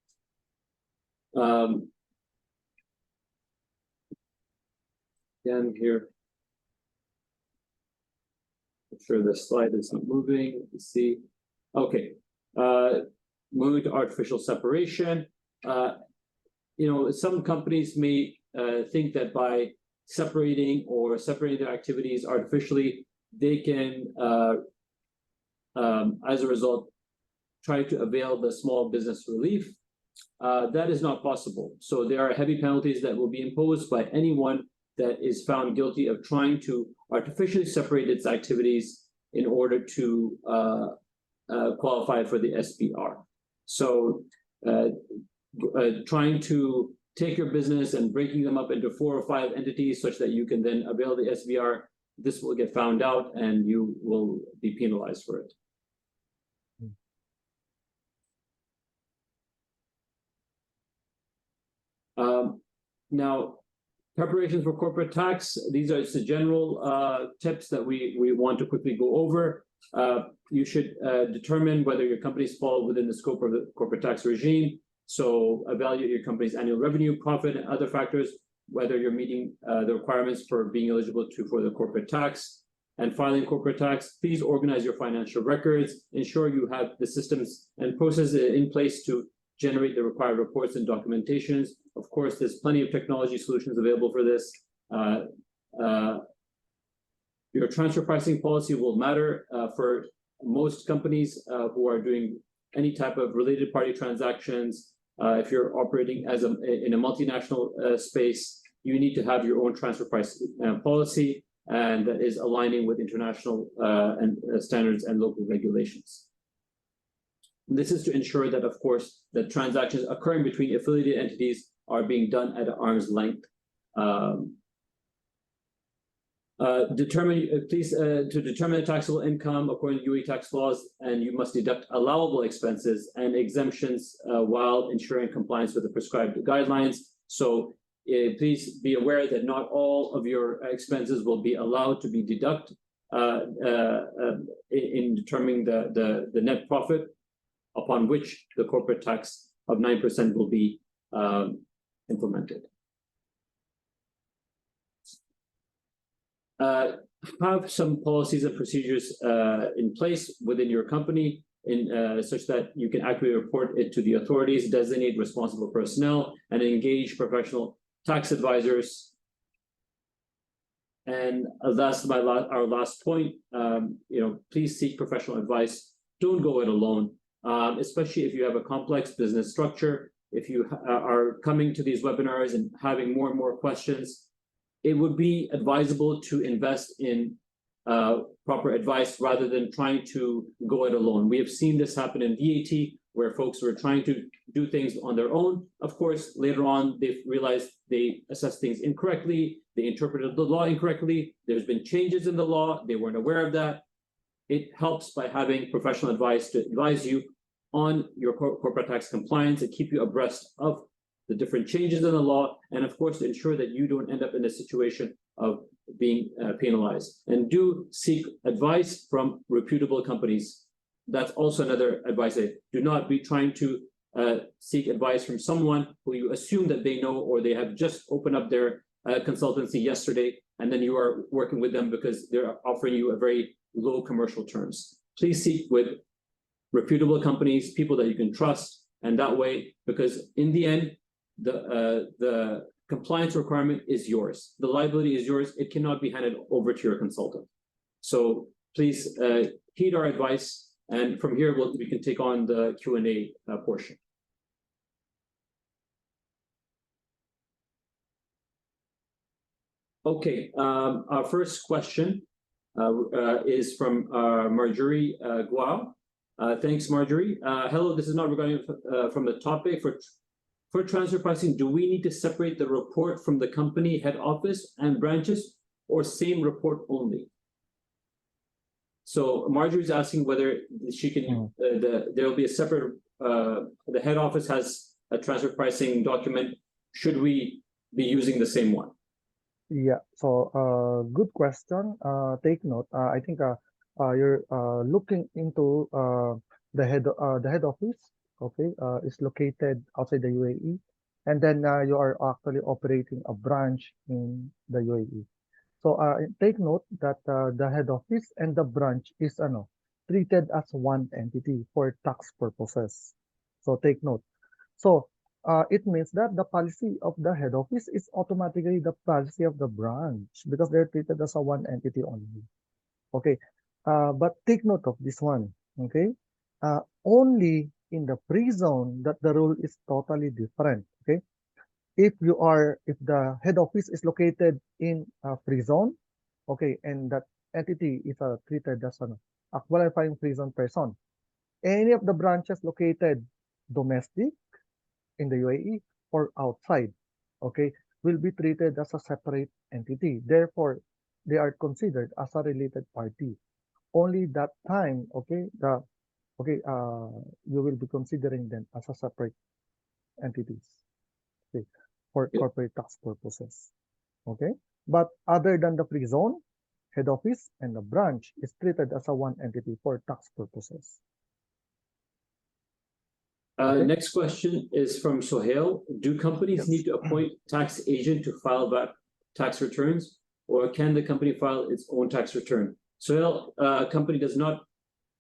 Again, here, I'm sure the slide is not moving. Let's see. Okay. Moving to artificial separation. Some companies may think that by separating their activities artificially, they can, as a result, try to avail the small business relief. That is not possible. So there are heavy penalties that will be imposed by anyone that is found guilty of trying to artificially separate its activities in order to qualify for the SBR. So trying to take your business and breaking them up into 4 or 5 entities such that you can then avail the SBR, this will get found out and you will be penalized for it. Now, preparations for corporate tax, these are just the general tips that we want to quickly go over. You should determine whether your companies fall within the scope of the corporate tax regime. So evaluate your company's annual revenue, profit, and other factors, whether you're meeting the requirements for being eligible for the corporate tax. And filing corporate tax, please organize your financial records. Ensure you have the systems and processes in place to generate the required reports and documentations. Of course, there's plenty of technology solutions available for this. Your transfer pricing policy will matter for most companies who are doing any type of related party transactions. If you're operating in a multinational space, you need to have your own transfer price policy, and that is aligning with international standards and local regulations. This is to ensure that, of course, that transactions occurring between affiliated entities are being done at an arm's length. Determine the taxable income according to UAE tax laws, and you must deduct allowable expenses and exemptions while ensuring compliance with the prescribed guidelines. So please be aware that not all of your expenses will be allowed to be deducted in determining the net profit. upon which the corporate tax of 9% will be implemented. Have some policies and procedures in place within your company such that you can accurately report it to the authorities, designate responsible personnel, and engage professional tax advisors. And that's our last point. Please seek professional advice. Don't go it alone, especially if you have a complex business structure. If you are coming to these webinars and having more and more questions, it would be advisable to invest in proper advice rather than trying to go it alone. We have seen this happen in VAT, where folks were trying to do things on their own. Of course, later on, they've realized they assessed things incorrectly, they interpreted the law incorrectly, there's been changes in the law, they weren't aware of that. It helps by having professional advice to advise you on your corporate tax compliance and keep you abreast of the different changes in the law, and of course, to ensure that you don't end up in a situation of being penalized. And do seek advice from reputable companies. That's also another advice. Do not be trying to seek advice from someone who you assume that they know, or they have just opened up their consultancy yesterday, and then you are working with them because they're offering you a very low commercial terms. Please seek with reputable companies, people that you can trust, and that way, because in the end, the compliance requirement is yours. The liability is yours. It cannot be handed over to your consultant. So please heed our advice, and from here we can take on the Q&A portion. Okay, our first question is from Marjorie Guao. Thanks, Marjorie. Hello, this is not regarding from the topic. For transfer pricing, do we need to separate the report from the company head office and branches, or same report only? So Marjorie is asking whether she can. There will be a separate. The head office has a transfer pricing document. Should we be using the same one? Yeah. So good question. Take note. I think you're looking into the head office. Okay, is located outside the UAE, and then you are actually operating a branch in the UAE. So take note that the head office and the branch is treated as one entity for tax purposes. So take note. So it means that the policy of the head office is automatically the policy of the branch because they're treated as a one entity only. Okay, but take note of this one. Okay, only in the free zone that the rule is totally different. Okay, if the head office is located in a free zone, okay, and that entity is treated as a qualifying free zone person, any of the branches located domestic in the UAE or outside, okay, will be treated as a separate entity. Therefore, they are considered as a related party. Only that time, okay, you will be considering them as a separate entities, okay, for corporate tax purposes, okay. But other than the free zone, head office and the branch is treated as a one entity for tax purposes. Okay. Next question is from Sohail. Do companies need to appoint tax agent to file back tax returns, or can the company file its own tax return? Sohail, a company does not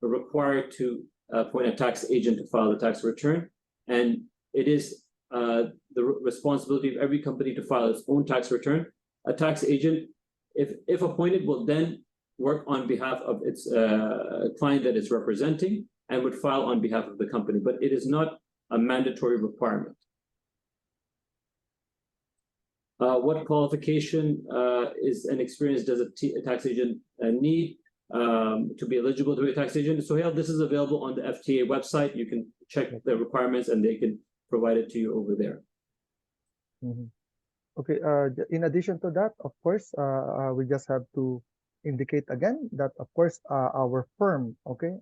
require to appoint a tax agent to file the tax return, and it is the responsibility of every company to file its own tax return. A tax agent, if appointed, will then work on behalf of its client that it's representing and would file on behalf of the company, but it is not a mandatory requirement. What qualification is an experience does a tax agent need to be eligible to be a tax agent? So this is available on the FTA website. You can check the requirements and they can provide it to you over there. Mm-hmm. Okay, in addition to that, of course, we just have to indicate again that, of course, our firm, okay,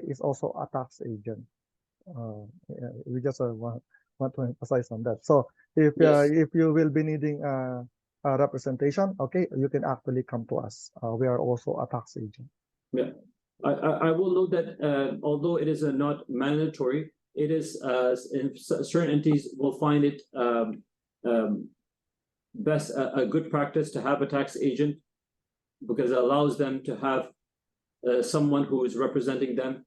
is also a tax agent. We just want to emphasize on that. So if you will be needing a representation, okay, you can actually come to us. We are also a tax agent. Yeah. I will note that although it is not mandatory, it is in certain entities will find it best a good practice to have a tax agent, because it allows them to have someone who is representing them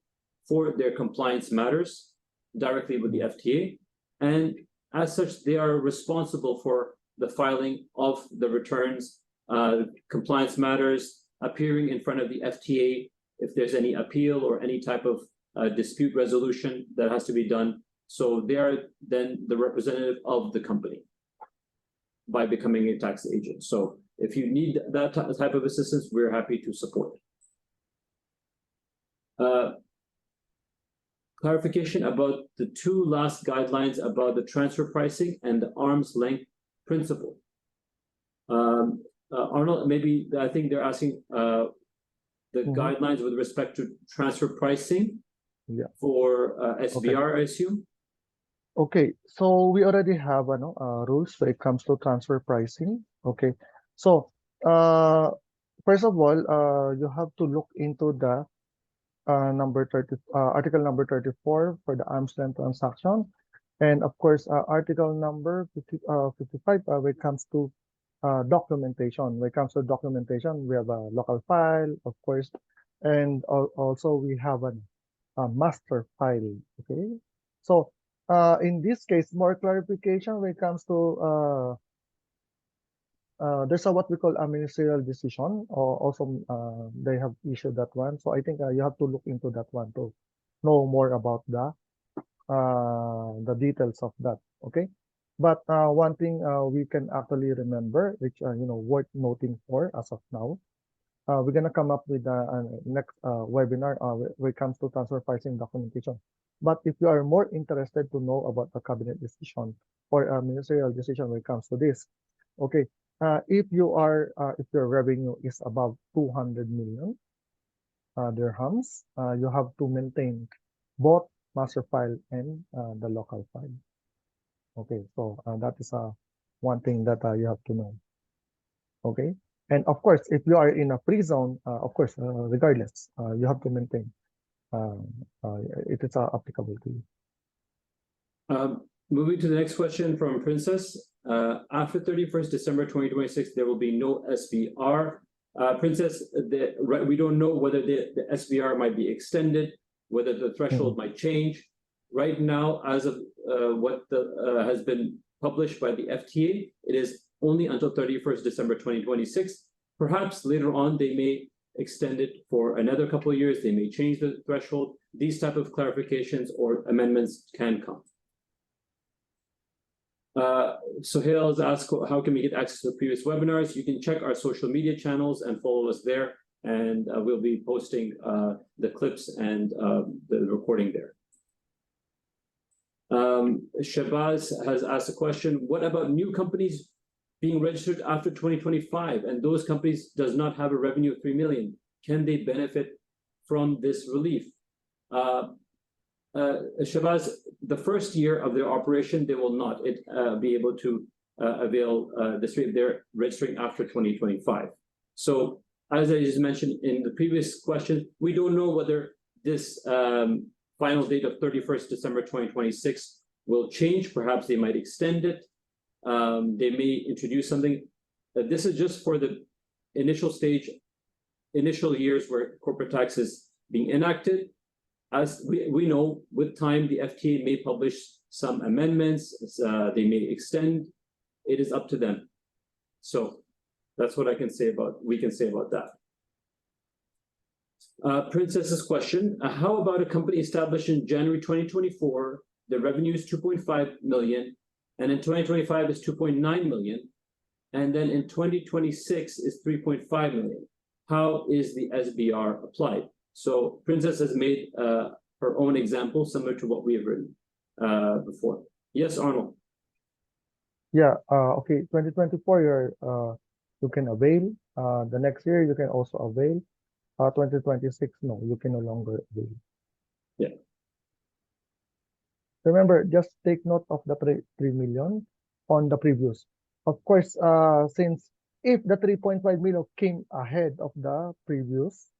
for their compliance matters directly with the FTA, and as such they are responsible for the filing of the returns, compliance matters, appearing in front of the FTA if there's any appeal or any type of dispute resolution that has to be done. So they are then the representative of the company by becoming a tax agent. So if you need that type of assistance, we're happy to support. Clarification about the two last guidelines about the transfer pricing and the arm's length principle. Arnold, maybe I think they're asking the guidelines with respect to transfer pricing for SBR, I assume. Okay, so we already have rules when it comes to transfer pricing. Okay, so first of all, you have to look into the article number 34 for the arm's length transaction, and of course article number 55 when it comes to documentation. When it comes to documentation, we have a local file, of course, and also we have a master file. Okay, so in this case, more clarification when it comes to there's what we call a ministerial decision, or also they have issued that one. So I think you have to look into that one to know more about the details of that. Okay, but one thing we can actually remember, which worth noting for as of now, we're gonna come up with the next webinar when it comes to transfer pricing documentation. But if you are more interested to know about a cabinet decision or a ministerial decision when it comes to this, okay, if your revenue is above 200 million dirhams, you have to maintain both master file and the local file. Okay, so that is one thing that you have to know. Okay, and of course, if you are in a free zone, of course, regardless, you have to maintain. It is applicable to you. Moving to the next question from Princess. After 31st December 2026, there will be no SBR. Princess, we don't know whether the SBR might be extended, whether the threshold might change. Right now, as of what has been published by the FTA, it is only until 31st December 2026. Perhaps later on, they may extend it for another couple of years. They may change the threshold. These type of clarifications or amendments can come. Sohail has asked, how can we get access to the previous webinars? You can check our social media channels and follow us there, and we'll be posting the clips and the recording there. Shabazz has asked a question, what about new companies being registered after 2025 and those companies does not have a revenue of 3 million? Can they benefit from this relief? Shabazz, the first year of their operation, they will not be able to avail this rate. They're registering after 2025. So as I just mentioned in the previous question, we don't know whether this final date of 31st December 2026 will change. Perhaps they might extend it. They may introduce something. This is just for the initial stage, initial years where corporate tax is being enacted. As we know, with time, the FTA may publish some amendments. They may extend. It is up to them. So that's what we can say about that. Princess's question, how about a company established in January 2024, the revenue is 2.5 million, and in 2025 is 2.9 million, and then in 2026 is 3.5 million. How is the SBR applied? So Princess has made her own example similar to what we have written before. Yes, Arnold. Yeah, okay, 2024 you can avail. The next year you can also avail. 2026, no, you can no longer avail. Yeah. Remember, just take note of the 3 million on the previous. Of course, since if the 3.5 million came ahead of the previous,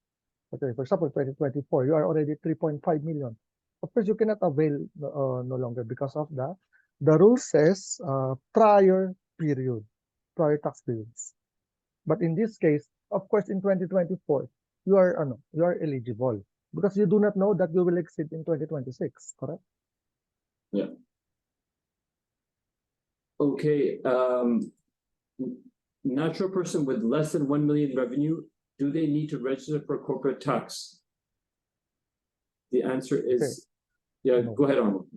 Okay, for example, 2024, you are already 3.5 million. Of course, you cannot avail no longer because of that. The rule says prior period, prior tax periods. But in this case, of course, in 2024, you are eligible because you do not know that you will exceed in 2026, correct? Yeah. Okay. Natural person with less than 1 million revenue, do they need to register for corporate tax? The answer is, yeah, No. go ahead, Arnold.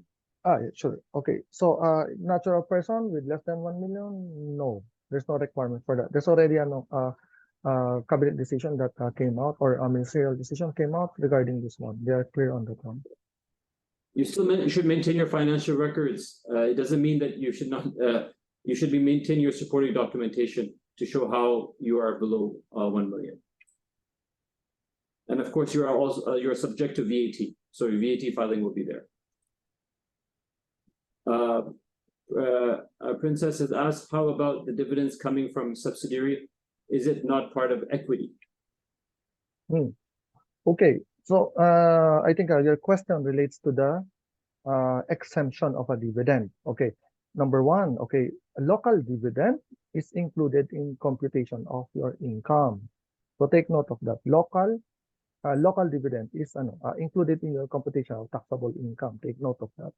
Yeah, sure. Okay. So, natural person with less than 1 million, no, there's no requirement for that. There's already a cabinet decision that came out, or a ministerial decision came out regarding this one. They are clear on that one. You should maintain your financial records. It doesn't mean that you should not. You should be maintaining your supporting documentation to show how you are below 1 million. And of course, you are also you're subject to VAT, so your VAT filing will be there. Princess has asked, how about the dividends coming from subsidiary? Is it not part of equity? Okay, so I think your question relates to the exemption of a dividend. Okay, number one, okay, a local dividend is included in computation of your income. So take note of that. Local dividend is included in your computation of taxable income. Take note of that.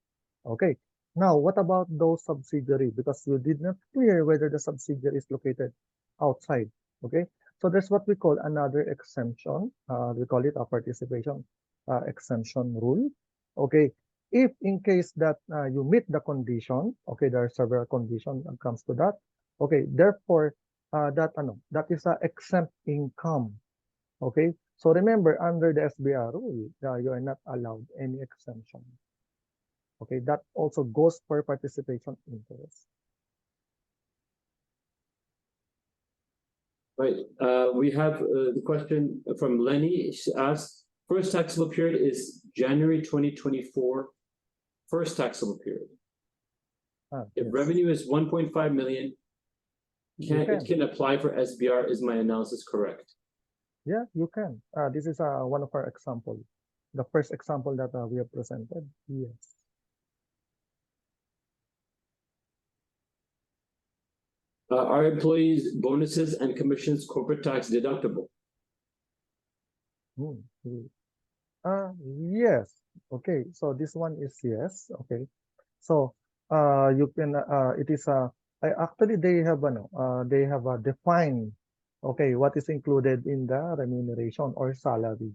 Okay. Now, what about those subsidiary? Because you did not clear whether the subsidiary is located outside. Okay. So that's what we call another exemption. We call it a participation exemption rule. Okay. If in case that you meet the condition, okay, there are several conditions that comes to that. Okay. Therefore, that is a exempt income. Okay. So remember, under the SBR rule, you are not allowed any exemption. Okay, that also goes for participation interest. Right. We have the question from Lenny. She asked, first taxable period is January 2024, first taxable period. If Yes. revenue is 1.5 million, it can apply for SBR. Is my analysis correct? Yeah, you can. This is one of our examples. The first example that we have presented. Yes. Are employees' bonuses and commissions corporate tax deductible? Yes. Okay. So this one is yes. Okay. So you can it is actually they have defined okay what is included in the remuneration or salary.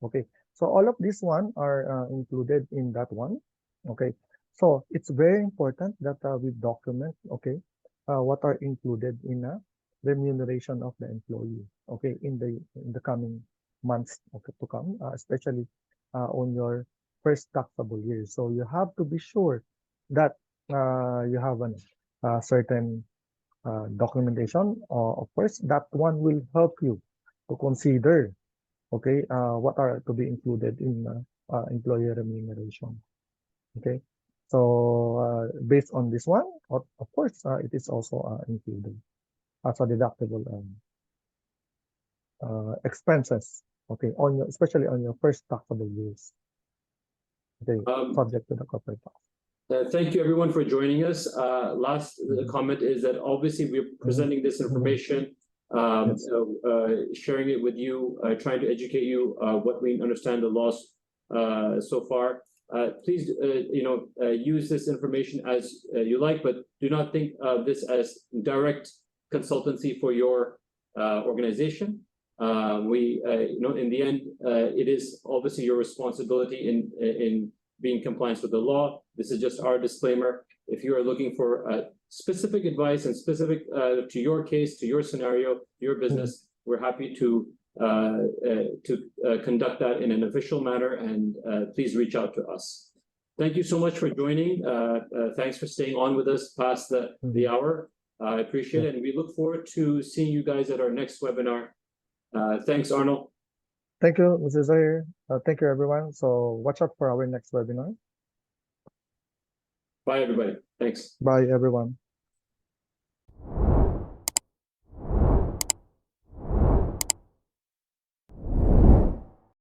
Okay. So all of these one are included in that one. Okay. So it's very important that we document okay what are included in a remuneration of the employee. Okay, in the coming months to come, especially on your first taxable year. So you have to be sure that you have a certain documentation. Of course, that one will help you to consider, okay, what are to be included in employee remuneration. Okay, so based on this one, of course, it is also included as a deductible expenses. Okay, on your especially on your first taxable years. Okay, subject to the corporate tax. Thank you everyone for joining us. Last comment is that obviously we're presenting this information, sharing it with you, trying to educate you what we understand the laws so far. Please, use this information as you like, but do not think of this as direct consultancy for your organization. In the end, it is obviously your responsibility in being compliant with the law. This is just our disclaimer. If you are looking for specific advice and specific to your case, to your scenario, your business, we're happy to conduct that in an official manner, and please reach out to us. Thank you so much for joining. Thanks for staying on with us past the hour. I appreciate it, and we look forward to seeing you guys at our next webinar. Thanks, Arnold. Thank you, Mrs. Zahir. Thank you, everyone. So watch out for our next webinar. Bye, everybody. Thanks. Bye, everyone.